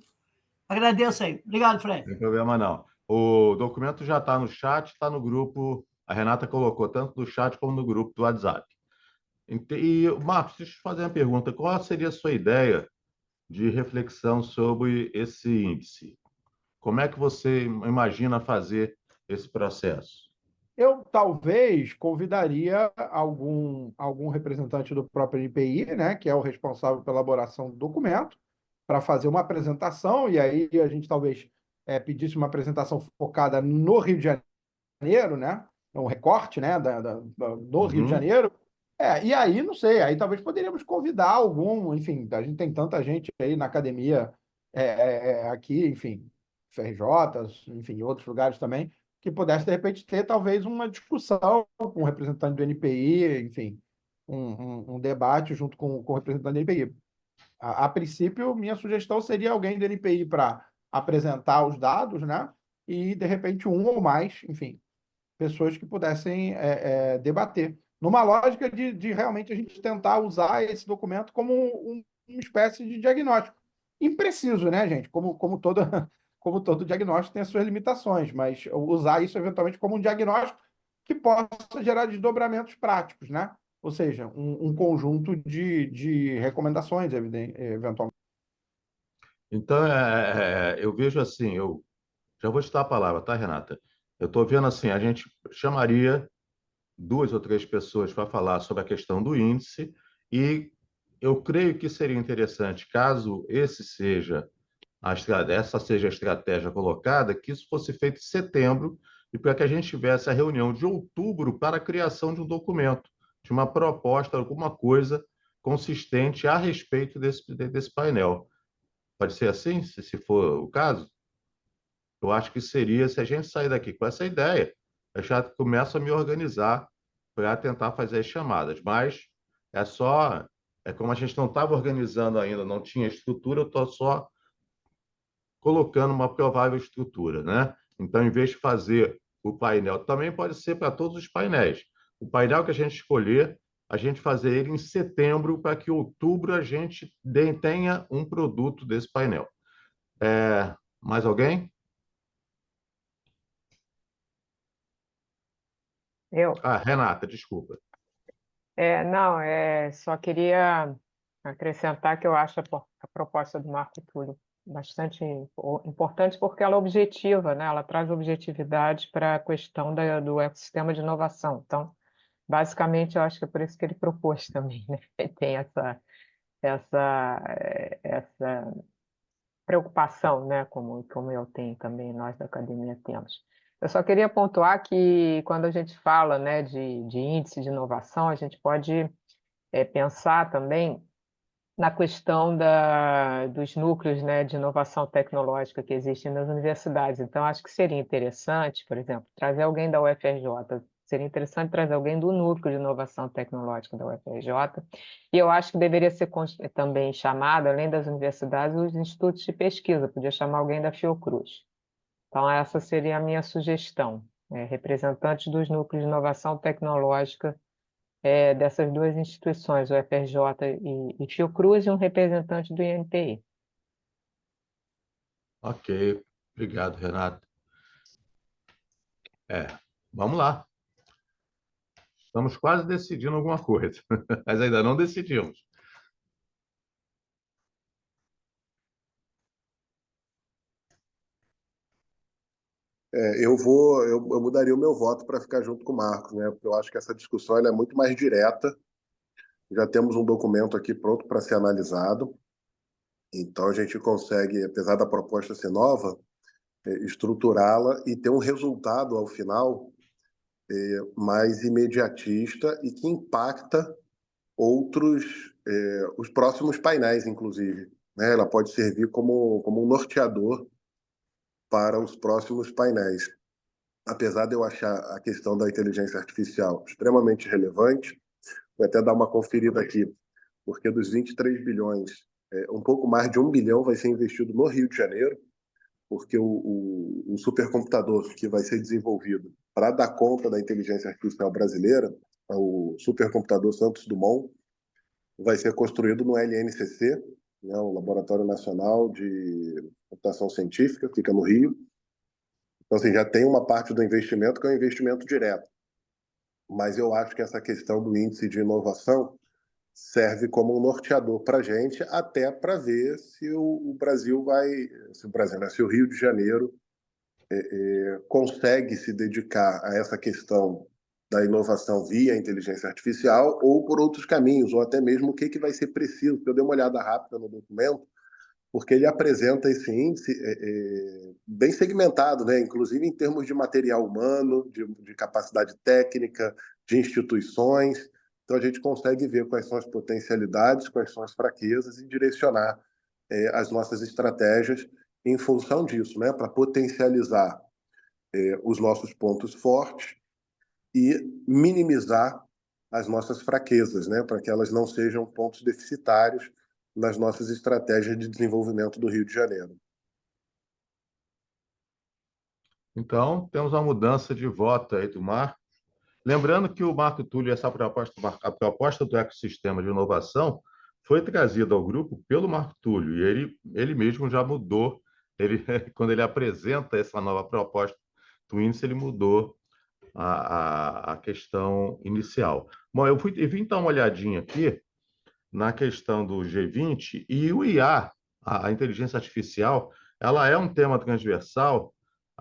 Agradeço aí. Obrigado, Fred. Não tem problema, não. O documento já está no chat, está no grupo. A Renata colocou tanto no chat como no grupo do WhatsApp. E, Marcos, deixa eu te fazer uma pergunta. Qual seria a sua ideia de reflexão sobre esse índice? Como é que você imagina fazer esse processo? Eu talvez convidaria algum representante do próprio NPI, né, que é o responsável pela elaboração do documento, para fazer uma apresentação, e aí a gente talvez pedisse uma apresentação focada no Rio de Janeiro, né, um recorte, né, do Rio de Uhum. Janeiro. E aí, não sei, aí talvez poderíamos convidar algum, enfim, a gente tem tanta gente aí na academia, aqui, enfim, FRJ, enfim, em outros lugares também, que pudesse, de repente, ter talvez uma discussão com o representante do NPI, enfim, um debate junto com o representante do NPI. A princípio, minha sugestão seria alguém do NPI para apresentar os dados, né? E, de repente, um ou mais, enfim, pessoas que pudessem debater. Numa lógica de realmente a gente tentar usar esse documento como uma espécie de diagnóstico. Impreciso, né, gente? Como como todo diagnóstico tem as suas limitações, mas usar isso eventualmente como um diagnóstico que possa gerar desdobramentos práticos, né? Ou seja, um conjunto de recomendações, eventualmente. Então, eu vejo assim, eu já vou te dar a palavra, tá, Renata? Eu estou vendo assim, a gente chamaria 2 ou 3 pessoas para falar sobre a questão do índice e eu creio que seria interessante, caso essa seja a estratégia colocada, que isso fosse feito em setembro e para que a gente tivesse a reunião de outubro para a criação de um documento, de uma proposta, alguma coisa consistente a respeito desse painel. Pode ser assim, se for o caso? Eu acho que seria, se a gente sair daqui com essa ideia, eu já começo a me organizar para tentar fazer as chamadas. Mas é como a gente não estava organizando ainda, não tinha estrutura, eu estou só colocando uma provável estrutura, né? Então, em vez de fazer o painel, também pode ser para todos os painéis. O painel que a gente escolher, a gente fazer ele em setembro, para que em outubro a gente tenha um produto desse painel. Mais alguém? Eu? Renata, desculpa. Não, só queria acrescentar que eu acho a proposta do Marco Túlio bastante importante porque ela é objetiva, né? Ela traz objetividade para a questão do ecossistema de inovação. Então, basicamente, eu acho que é por isso que ele propôs também, né? Ele tem essa preocupação, né? Como eu tenho também, nós da academia temos. Eu só queria pontuar que quando a gente fala, né, de índice de inovação, a gente pode pensar também na questão dos núcleos, né, de inovação tecnológica que existem nas universidades. Então, acho que seria interessante, por exemplo, trazer alguém da UFRJ, seria interessante trazer alguém do núcleo de inovação tecnológica da UFRJ, e eu acho que deveria ser também chamado, além das universidades, os institutos de pesquisa, podia chamar alguém da Fiocruz. Então, essa seria a minha sugestão, representantes dos núcleos de inovação tecnológica dessas duas instituições, o FRJ e Fiocruz, e um representante do INPI. Ok, obrigado, Renato. Vamos lá. Estamos quase decidindo alguma coisa, mas ainda não decidimos. Eu mudaria o meu voto para ficar junto com o Marcos, né? Porque eu acho que essa discussão ela é muito mais direta. Já temos um documento aqui pronto para ser analisado. Então a gente consegue, apesar da proposta ser nova, estruturá-la e ter um resultado ao final mais imediatista e que impacta os próximos painéis, inclusive, né? Ela pode servir como um norteador para os próximos painéis. Apesar de eu achar a questão da inteligência artificial extremamente relevante, Vou até dar uma conferida aqui, porque dos 23 bilhões, um pouco mais de 1 bilhão vai ser investido no Rio de Janeiro, porque o supercomputador que vai ser desenvolvido para dar conta da inteligência artificial brasileira, o supercomputador Santos Dumont, vai ser construído no LNCC, né, o Laboratório Nacional de Computação Científica, fica no Rio. Então, assim, já tem uma parte do investimento que é um investimento direto. Mas eu acho que essa questão do índice de inovação serve como um norteador para a gente, até para ver se o Brasil né, se o Rio de Janeiro consegue se dedicar a essa questão da inovação via inteligência artificial ou por outros caminhos, ou até mesmo o que vai ser preciso. Eu dei uma olhada rápida no documento, porque ele apresenta esse índice bem segmentado, né? Inclusive em termos de material humano, de capacidade técnica, de instituições. Então, a gente consegue ver quais são as potencialidades, quais são as fraquezas e direcionar as nossas estratégias em função disso, né? Para potencializar os nossos pontos fortes e minimizar as nossas fraquezas, né? Para que elas não sejam pontos deficitários nas nossas estratégias de desenvolvimento do Rio de Janeiro. Então, temos uma mudança de voto aí do Marco. Lembrando que o Marco Túlio, a proposta do ecossistema de inovação foi trazida ao grupo pelo Marco Túlio, e ele mesmo já mudou, quando ele apresenta essa nova proposta do índice, ele mudou a questão inicial. Bom, eu vim dar uma olhadinha aqui na questão do G20, e o IA, a inteligência artificial, ela é um tema transversal.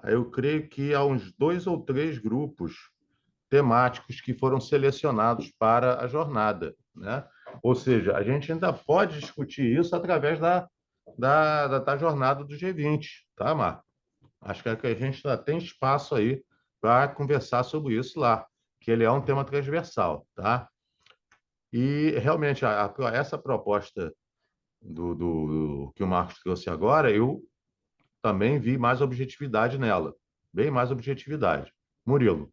Eu creio que há uns 2 ou 3 grupos temáticos que foram selecionados para a jornada, né? Ou seja, a gente ainda pode discutir isso através da jornada do G20, tá, Marco? Acho que a gente ainda tem espaço aí para conversar sobre isso lá, que ele é um tema transversal, tá? E realmente essa proposta que o Marcos trouxe agora, eu também vi mais objetividade nela, bem mais objetividade. Murilo.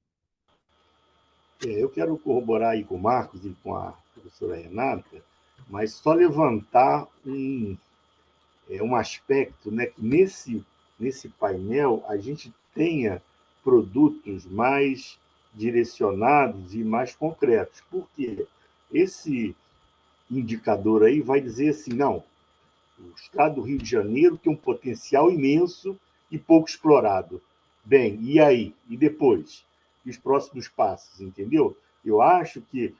Eu quero corroborar aí com o Marcos e com a professora Renata, mas só levantar um aspecto, né, que nesse painel a gente tenha produtos mais direcionados e mais concretos. Por quê? Esse indicador aí vai dizer assim, não, o estado do Rio de Janeiro tem um potencial imenso e pouco explorado. Bem, e aí? E depois? E os próximos passos, entendeu? Eu acho que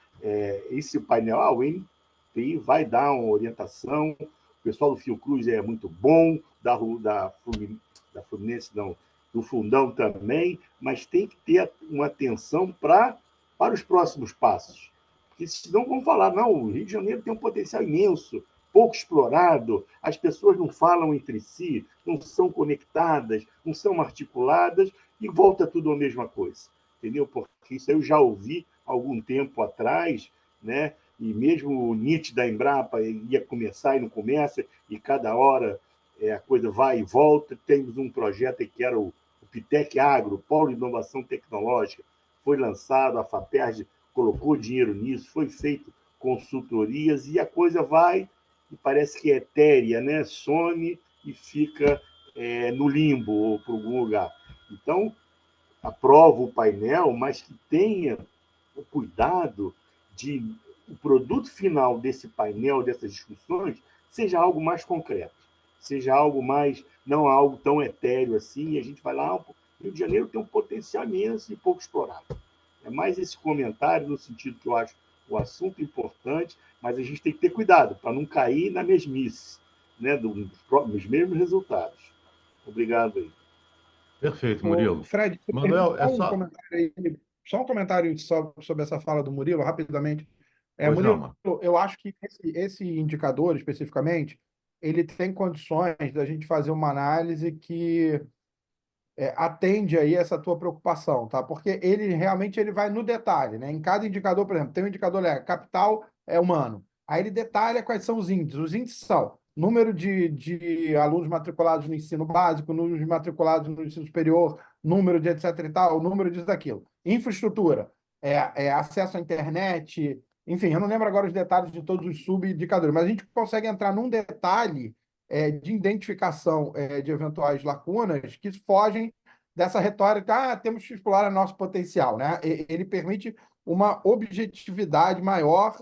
esse painel, o NPI vai dar uma orientação, o pessoal do Fiocruz é muito bom, da Fluminense não, do Fundão também, mas tem que ter uma atenção para os próximos passos. Porque senão vão falar, não, o Rio de Janeiro tem um potencial imenso, pouco explorado, as pessoas não falam entre si, não são conectadas, não são articuladas, e volta tudo a mesma coisa, entendeu? Porque isso eu já ouvi há algum tempo atrás, né? E mesmo o NIT da Embrapa ia começar e não começa, e cada hora a coisa vai e volta. Temos um projeto que era o Pitec Agro, Polo de Inovação Tecnológica, foi lançado, a FAPERJ colocou dinheiro nisso, foi feito consultorias, e a coisa vai e parece que é etérea, né? Some e fica no limbo ou por algum lugar. Então, aprovo o painel, mas que tenha o cuidado de o produto final desse painel, dessas discussões, seja algo mais concreto, seja algo mais, não algo tão etéreo assim, e a gente vai lá, o Rio de Janeiro tem um potencial imenso e pouco explorado. É mais esse comentário, no sentido que eu acho o assunto importante, mas a gente tem que ter cuidado para não cair na mesmice, né, dos mesmos resultados. Obrigado aí. Perfeito, Murilo. Fred, Manuel, só um comentário sobre essa fala do Murilo, rapidamente. Murilo, eu acho que esse indicador, especificamente, ele tem condições da gente fazer uma análise que atende aí essa tua preocupação, tá? Porque ele realmente vai no detalhe, né? Em cada indicador, por exemplo, tem um indicador capital humano. Aí ele detalha quais são os índices. Os índices são número de alunos matriculados no ensino básico, número de matriculados no ensino superior, número de etc e tal, número disso daquilo. Infraestrutura, acesso à internet, Enfim, eu não lembro agora os detalhes de todos os subindicadores, mas a gente consegue entrar num detalhe de identificação de eventuais lacunas que fogem dessa retórica, temos que explorar nosso potencial, né? Ele permite uma objetividade maior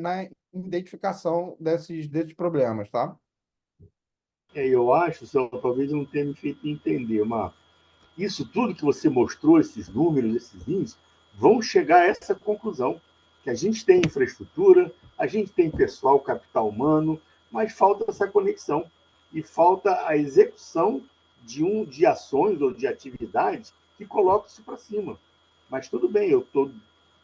na identificação desses problemas, tá? Eu acho, só talvez eu não tenha me feito entender, Marco. Isso tudo que você mostrou, esses números, esses índices, vão chegar a essa conclusão, que a gente tem infraestrutura, a gente tem pessoal, capital humano, mas falta essa conexão e falta a execução de ações ou de atividades que colocam isso para cima. Mas tudo bem, eu estou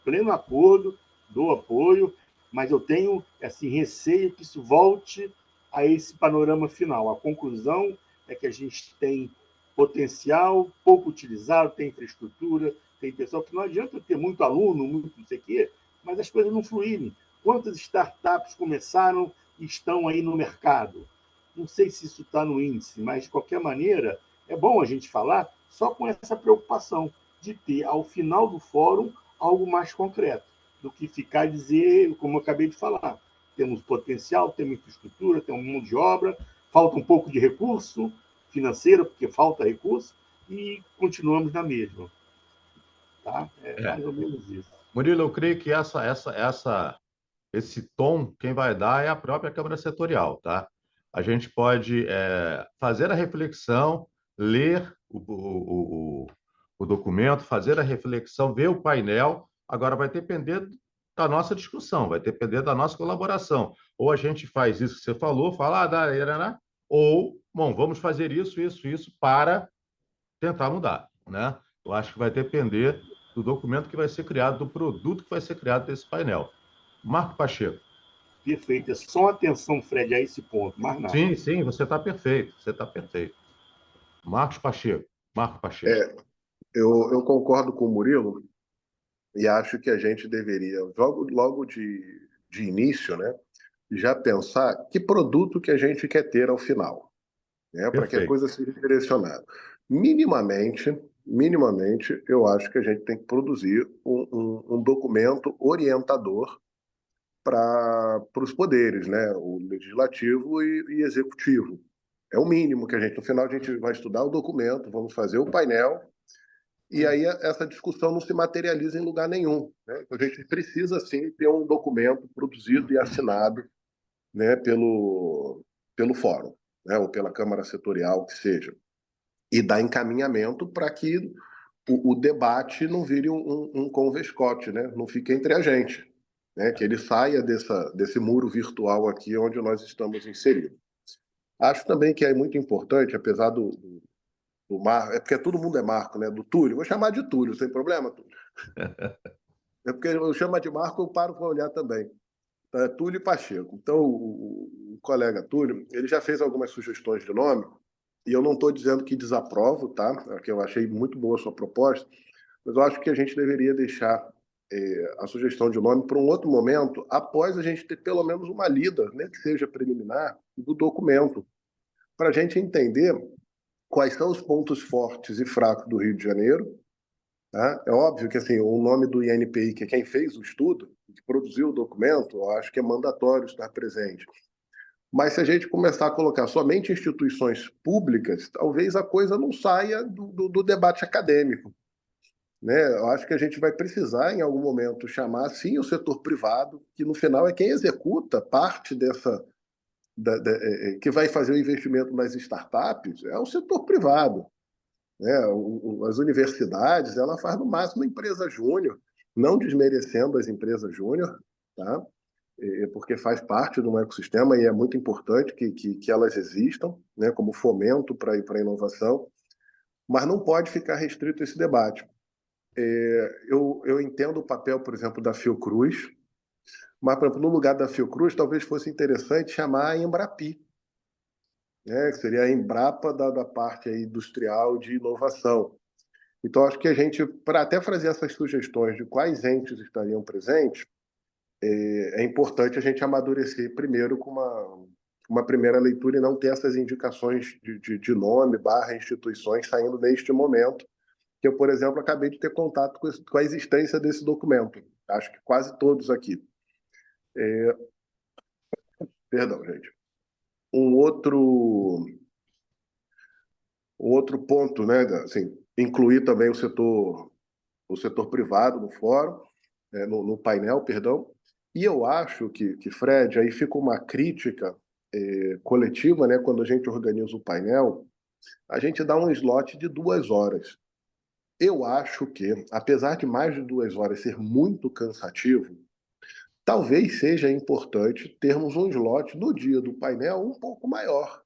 pleno acordo, dou apoio, mas eu tenho assim, receio que isso volte a esse panorama final. A conclusão é que a gente tem potencial, pouco utilizado, tem infraestrutura, tem pessoal que não adianta ter muito aluno, muito não sei o quê, mas as coisas não fluírem. Quantas startups começaram e estão aí no mercado? Não sei se isso está no índice, mas, de qualquer maneira, é bom a gente falar só com essa preocupação de ter, ao final do fórum, algo mais concreto, do que ficar a dizer, como eu acabei de falar, temos potencial, temos infraestrutura, temos mão de obra, falta um pouco de recurso financeiro, porque falta recurso, e continuamos na mesma. Tá? Mais ou menos isso. Murilo, eu creio que esse tom, quem vai dar é a própria Câmara Setorial, tá? A gente pode fazer a reflexão, ler o documento, fazer a reflexão, ver o painel. Agora vai depender da nossa discussão, vai depender da nossa colaboração. Ou a gente faz isso que você falou, fala, ou, bom, vamos fazer isso para tentar mudar, né? Eu acho que vai depender do documento que vai ser criado, do produto que vai ser criado desse painel. Marco Pacheco. Perfeito. É só atenção, Fred, a esse ponto, mais nada. Sim, você está perfeito. Marco Pacheco. Eu concordo com o Murilo e acho que a gente deveria, logo de início, né, já pensar que produto que a gente quer ter ao final, né, para que a coisa seja direcionada. Minimamente, eu acho que a gente tem que produzir um documento orientador para os poderes, né, o legislativo e executivo. É o mínimo que no final a gente vai estudar o documento, vamos fazer o painel, e aí essa discussão não se materializa em lugar nenhum, né? A gente precisa, sim, ter um documento produzido e assinado, né, pelo fórum, né, ou pela Câmara Setorial, que seja, e dar encaminhamento para que o debate não vire um convescote, né? Não fique entre a gente, né? Que ele saia desse muro virtual aqui onde nós estamos inseridos. Acho também que é muito importante, apesar do Marco, é porque todo mundo é Marco, né? Do Túlio, vou chamar de Túlio, sem problema, Túlio? É porque eu chamo de Marco, eu paro para olhar também. É Túlio Pacheco. Então, o colega Túlio, ele já fez algumas sugestões de nome, e eu não estou dizendo que desaprovo, tá? Porque eu achei muito boa a sua proposta, mas eu acho que a gente deveria deixar a sugestão de nome para um outro momento, após a gente ter pelo menos uma lida, nem que seja preliminar, do documento, para a gente entender quais são os pontos fortes e fracos do Rio de Janeiro. Tá? É óbvio que assim, o nome do INPI, que é quem fez o estudo, que produziu o documento, eu acho que é mandatório estar presente. Mas se a gente começar a colocar somente instituições públicas, talvez a coisa não saia do debate acadêmico, né? Eu acho que a gente vai precisar, em algum momento, chamar, sim, o setor privado, que no final é quem executa parte que vai fazer o investimento nas startups, é o setor privado, né? As universidades, ela faz no máximo empresa júnior, não desmerecendo as empresas júnior, tá? Porque faz parte de um ecossistema e é muito importante que elas existam, né, como fomento para a inovação, mas não pode ficar restrito esse debate. Eu entendo o papel, por exemplo, da Fiocruz, mas, por exemplo, no lugar da Fiocruz, talvez fosse interessante chamar a Embrapi, né, que seria a Embrapa da parte aí industrial de inovação. Então, acho que a gente, para até fazer essas sugestões de quais entes estariam presentes, é importante a gente amadurecer primeiro com uma primeira leitura e não ter essas indicações de nome, instituições saindo neste momento, que eu, por exemplo, acabei de ter contato com a existência desse documento. Acho que quase todos aqui. Perdão, gente. Um outro ponto, né, assim, incluir também o setor privado no fórum, no painel, perdão. E eu acho que Fred, aí fica uma crítica coletiva, né, quando a gente organiza o painel, a gente dá um slot de 2 horas. Eu acho que, apesar de mais de 2 horas ser muito cansativo, talvez seja importante termos um slot no dia do painel um pouco maior.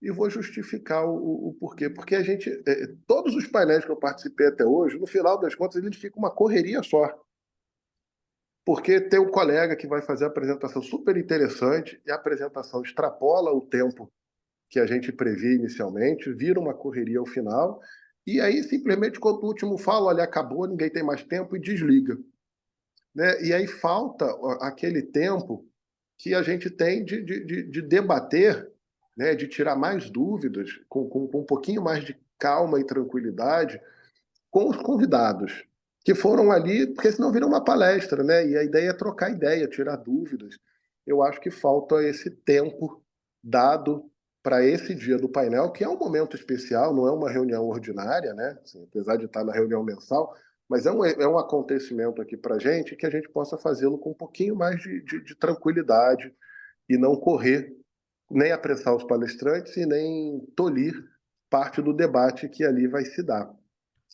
E vou justificar o porquê. Porque todos os painéis que eu participei até hoje, no final das contas, ele fica uma correria só. Porque tem um colega que vai fazer a apresentação super interessante e a apresentação extrapola o tempo que a gente previa inicialmente, vira uma correria ao final, e aí simplesmente quando o último fala, olha, acabou, ninguém tem mais tempo e desliga. Né? E aí falta aquele tempo que a gente tem de debater, né? De tirar mais dúvidas, com um pouquinho mais de calma e tranquilidade, com os convidados, que foram ali, porque senão vira uma palestra, né? E a ideia é trocar ideia, tirar dúvidas. Eu acho que falta esse tempo dado para esse dia do painel, que é um momento especial, não é uma reunião ordinária, né? Assim, apesar de estar na reunião mensal, mas é um acontecimento aqui para a gente que a gente possa fazê-lo com um pouquinho mais de tranquilidade e não correr, nem apressar os palestrantes e nem tolir parte do debate que ali vai se dar.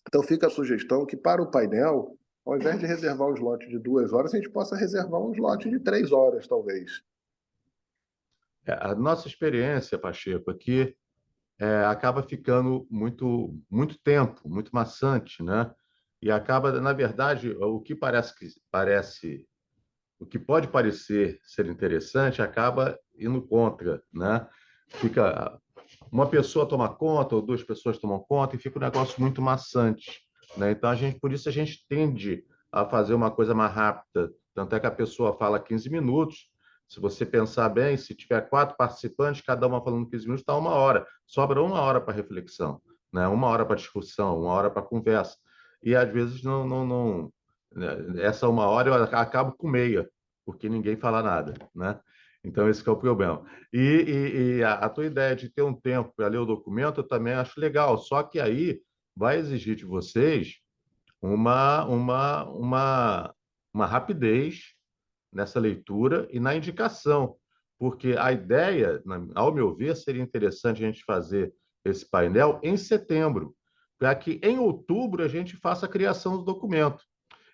Então fica a sugestão que para o painel, ao invés de reservar um slot de 2 horas, a gente possa reservar um slot de 3 horas, talvez. A nossa experiência, Pacheco, aqui acaba ficando muito tempo, muito maçante, né? E acaba, na verdade, o que pode parecer ser interessante acaba indo contra, né? Fica uma pessoa toma conta ou duas pessoas tomam conta e fica um negócio muito maçante, né? Então por isso a gente tende a fazer uma coisa mais rápida. Tanto é que a pessoa fala 15 minutos. Se você pensar bem, se tiver 4 participantes, cada uma falando 15 minutos, está 1 hora. Sobra 1 hora para reflexão, né? 1 hora para discussão, 1 hora para conversa. E às vezes não essa 1 hora eu acabo com meia, porque ninguém fala nada, né? Então, esse que é o problema. E a tua ideia de ter um tempo para ler o documento, eu também acho legal. Só que aí vai exigir de vocês uma rapidez nessa leitura e na indicação. Porque a ideia, ao meu ver, seria interessante a gente fazer esse painel em setembro, para que em outubro a gente faça a criação do documento.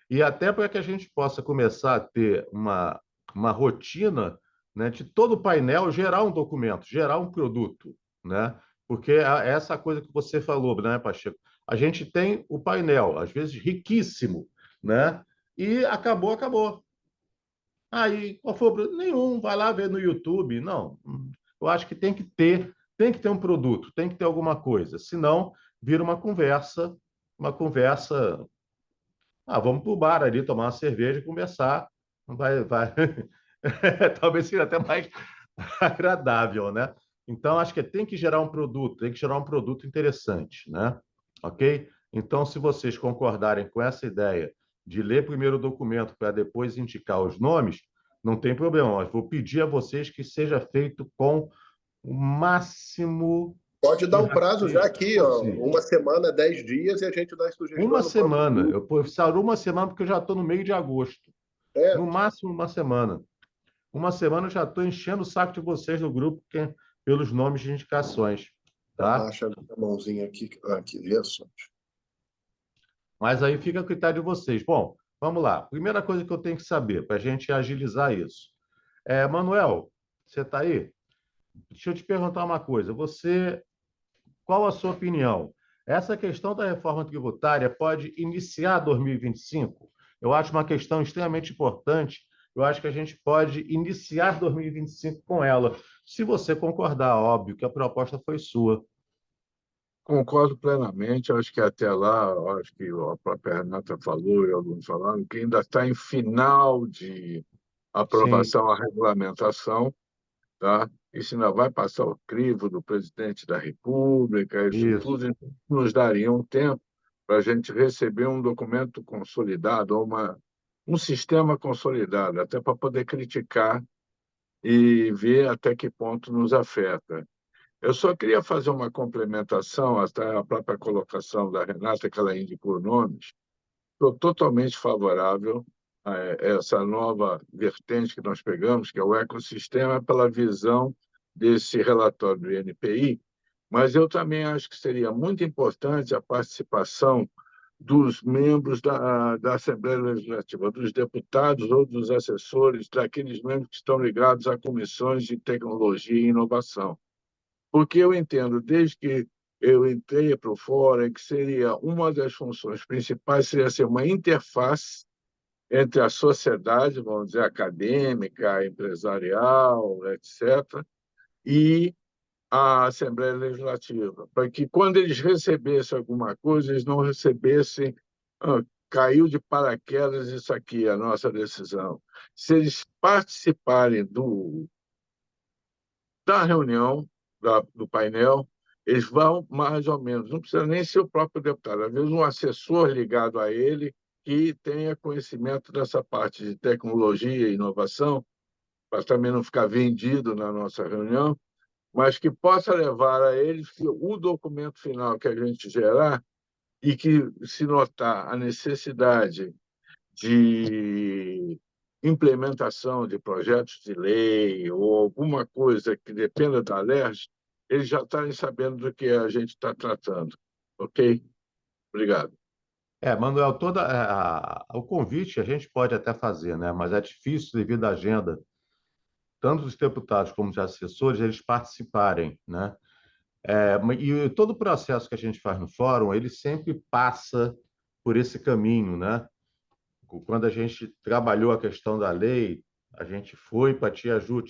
E até para que a gente possa começar a ter uma rotina, né, de todo o painel gerar um documento, gerar um produto, né? Porque essa coisa que você falou, né, Pacheco? A gente tem o painel, às vezes riquíssimo, né? E acabou. Aí, qual foi o problema? Nenhum, vai lá ver no YouTube. Não, eu acho que tem que ter um produto, tem que ter alguma coisa, senão vira uma conversa. Vamos para o bar ali, tomar uma cerveja e conversar. Vai. Talvez seja até mais agradável, né? Então, acho que tem que gerar um produto, tem que gerar um produto interessante, né? Ok? Então, se vocês concordarem com essa ideia de ler primeiro o documento para depois indicar os nomes, não tem problema. Mas vou pedir a vocês que seja feito com o máximo Pode dar de um prazo já rapidez aqui, ó, possível. 1 semana, 10 dias, e a gente dá as Uma sugestões no próprio semana. grupo. Eu preciso 1 semana porque eu já estou no meio de agosto. É, No máximo 1 semana. 1 semana eu já estou enchendo o saco de vocês no grupo pelos nomes de indicações, tá? abaixa a mãozinha aqui, vê só. Mas aí fica a critério de vocês. Bom, vamos lá. Primeira coisa que eu tenho que saber para a gente agilizar isso. Manuel, você está aí? Deixa eu te perguntar uma coisa. Qual a sua opinião? Essa questão da reforma tributária pode iniciar 2025? Eu acho uma questão extremamente importante. Eu acho que a gente pode iniciar 2025 com ela. Se você concordar, óbvio que a proposta foi sua. Concordo plenamente. Acho que até lá, acho que a própria Renata falou e alguns falaram que ainda está em final de Sim, aprovação a regulamentação, tá? Isso ainda vai passar o crivo do presidente da República, isso isso. tudo nos daria um tempo para a gente receber um documento consolidado, ou um sistema consolidado, até para poder criticar e ver até que ponto nos afeta. Eu só queria fazer uma complementação, até a própria colocação da Renata, que ela indicou nomes. Estou totalmente favorável a essa nova vertente que nós pegamos, que é o ecossistema, pela visão desse relatório do INPI, mas eu também acho que seria muito importante a participação dos membros da Assembleia Legislativa, dos deputados ou dos assessores, daqueles membros que estão ligados a comissões de tecnologia e inovação. Porque eu entendo, desde que eu entrei para o fórum, que seria uma das funções principais seria ser uma interface entre a sociedade, vamos dizer, acadêmica, empresarial, etc., e a Assembleia Legislativa, para que, quando eles recebessem alguma coisa, eles não recebessem, caiu de paraquedas isso aqui, a nossa decisão. Se eles participarem da reunião, do painel, eles vão mais ou menos, não precisa nem ser o próprio deputado, às vezes um assessor ligado a ele que tenha conhecimento dessa parte de tecnologia e inovação, para também não ficar vendido na nossa reunião, mas que possa levar a eles que o documento final que a gente gerar e que, se notar a necessidade de implementação de projetos de lei ou alguma coisa que dependa da LERJ, eles já estarem sabendo do que a gente está tratando. Ok? Obrigado. Manuel, o convite a gente pode até fazer, né? Mas é difícil devido à agenda, tanto dos deputados como dos assessores, eles participarem, né? E todo o processo que a gente faz no fórum, ele sempre passa por esse caminho, né? Quando a gente trabalhou a questão da lei, a gente foi para a Tia Ju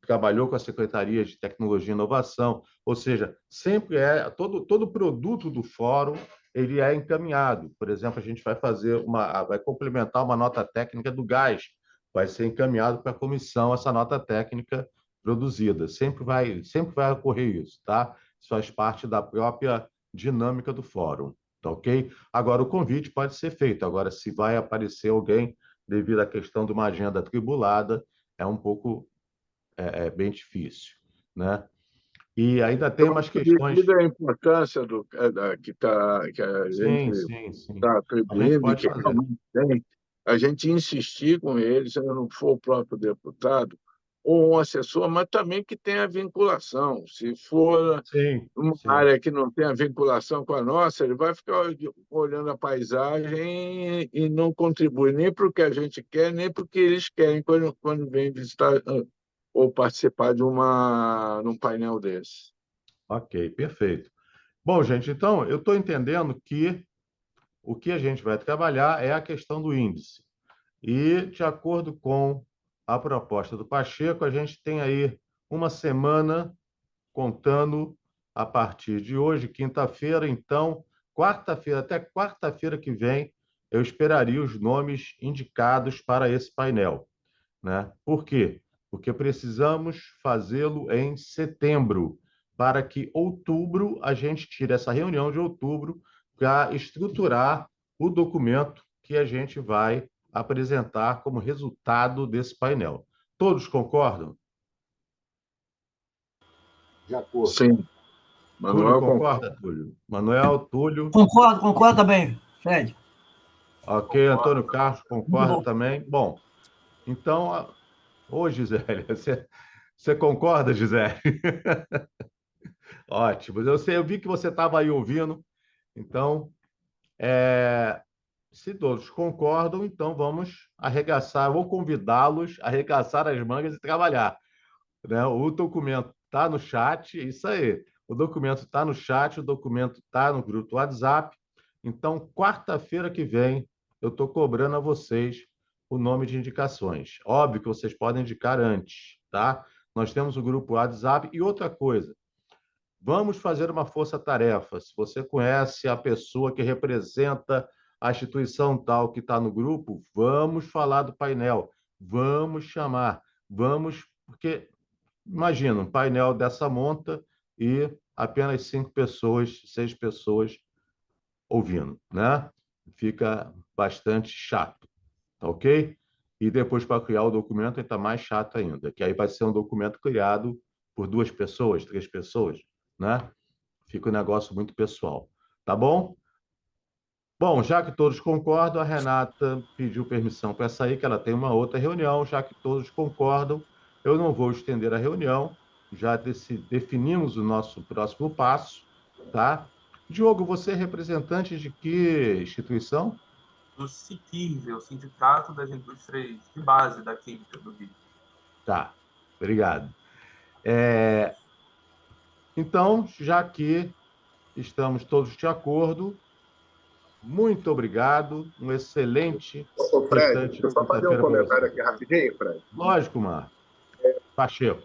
trabalhou com a Secretaria de Tecnologia e Inovação, ou seja, sempre todo produto do fórum ele é encaminhado. Por exemplo, a gente vai complementar uma nota técnica do gás, vai ser encaminhado para a comissão essa nota técnica produzida. Sempre vai ocorrer isso, tá? Isso faz parte da própria dinâmica do fórum, tá ok? Agora, o convite pode ser feito. Agora, se vai aparecer alguém devido à questão de uma agenda atribulada, é um pouco bem difícil, né? E ainda tem umas questões. Devido à importância que a gente Sim. está A gente atribuindo e pode que fazer. realmente tem, a gente insistir com eles, se não for o próprio deputado ou um assessor, mas também que tenha vinculação. Se for Sim. uma área que não tenha vinculação com a nossa, ele vai ficar olhando a paisagem e não contribui nem para o que a gente quer, nem para o que eles querem quando vem visitar ou participar num painel desse. Ok, perfeito. Bom, gente, então eu estou entendendo que o que a gente vai trabalhar é a questão do índice. E, de acordo com a proposta do Pacheco, a gente tem aí uma semana contando a partir de hoje, quinta-feira, então, até quarta-feira que vem, eu esperaria os nomes indicados para esse painel, né? Por quê? Porque precisamos fazê-lo em setembro, para que outubro a gente tire essa reunião de outubro para estruturar o documento que a gente vai apresentar como resultado desse painel. Todos concordam? De acordo. Sim. Túlio Manuel concorda, Túlio? Manuel, Túlio. Concordo também, Fred. Ok, Concordo. Antônio Carlos Muito concorda bom. também. Bom, então, ô Gisele, você concorda, Gisele? Ótimo. Eu vi que você estava aí ouvindo. Então, se todos concordam, então vamos arregaçar, vou convidá-los a arregaçar as mangas e trabalhar, né? O documento está no chat, é isso aí. O documento está no chat, o documento está no grupo do WhatsApp. Então, quarta-feira que vem, eu estou cobrando a vocês o nome de indicações. Óbvio que vocês podem indicar antes, tá? Nós temos o grupo WhatsApp. E outra coisa, vamos fazer uma força-tarefa. Se você conhece a pessoa que representa a instituição tal que está no grupo, vamos falar do painel, vamos chamar, porque imagina um painel dessa monta e apenas 5 pessoas, 6 pessoas ouvindo, né? Fica bastante chato. tá ok? E depois, para criar o documento, está mais chato ainda, que aí vai ser um documento criado por 2 pessoas, 3 pessoas, né? Fica um negócio muito pessoal, tá bom? Bom, já que todos concordam, a Renata pediu permissão para sair, que ela tem uma outra reunião. Já que todos concordam, eu não vou estender a reunião, já definimos o nosso próximo passo, tá? Diogo, você é representante de que instituição? Do SIQUIRV, o Sindicato das Indústrias de Base da Química do Rio. Tá, obrigado. Então, já que estamos todos de acordo, muito obrigado, um excelente Ô, Fred, restante deixa eu de só fazer um quinta-feira para comentário você. aqui rapidinho, Fred. Lógico, Marco. Pacheco.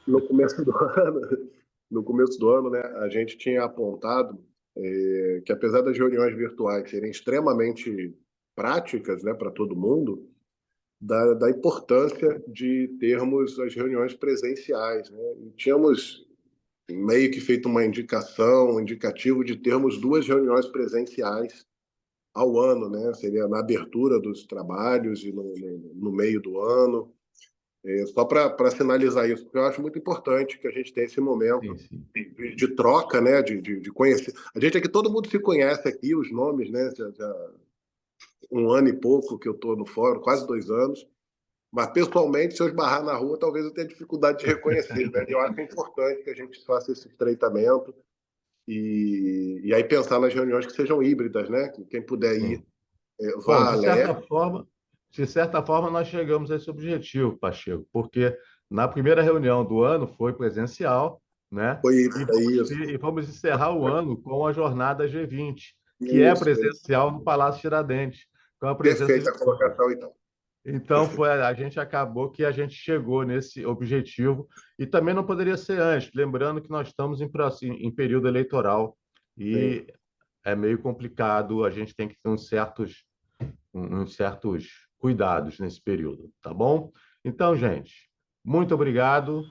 No começo do ano, no começo do ano, né, a gente tinha apontado que apesar das reuniões virtuais serem extremamente práticas, né, para todo mundo, da importância de termos as reuniões presenciais, né? E tínhamos meio que feito uma indicação, um indicativo de termos 2 reuniões presenciais ao ano, né? Seria na abertura dos trabalhos e no meio do ano. Só para sinalizar isso, porque eu acho muito importante que a gente tenha esse momento Sim. de troca, né? De conhecer. A gente aqui, todo mundo se conhece aqui, os nomes, né? Já 1 ano e pouco que eu estou no fórum, quase 2 anos. Mas, pessoalmente, se eu esbarrar na rua, talvez eu tenha dificuldade de reconhecer, né? Eu acho importante que a gente faça esse estreitamento e aí pensar nas reuniões que sejam híbridas, né? Que quem puder ir, Bom, vá alegre. de certa forma, nós chegamos a esse objetivo, Pacheco, porque na primeira reunião do ano foi presencial, né? Foi isso. E vamos encerrar o ano com a jornada G20, que é Isso. presencial no Palácio Tiradentes, com a presença de Perfeita a colocação, então. Então, a gente acabou que a gente chegou nesse objetivo e também não poderia ser antes, lembrando que nós estamos em período eleitoral e é meio complicado, a gente tem que ter uns certos cuidados nesse período, tá bom? Então, gente, muito obrigado,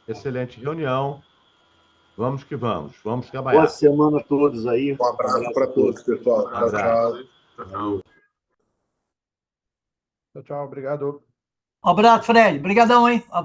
excelente reunião, vamos que vamos Boa trabalhar. semana a todos aí. Um abraço para todos, pessoal. Um abraço. Tchau. Tchau, obrigado. Um abraço, Fred. Obrigadão, hein?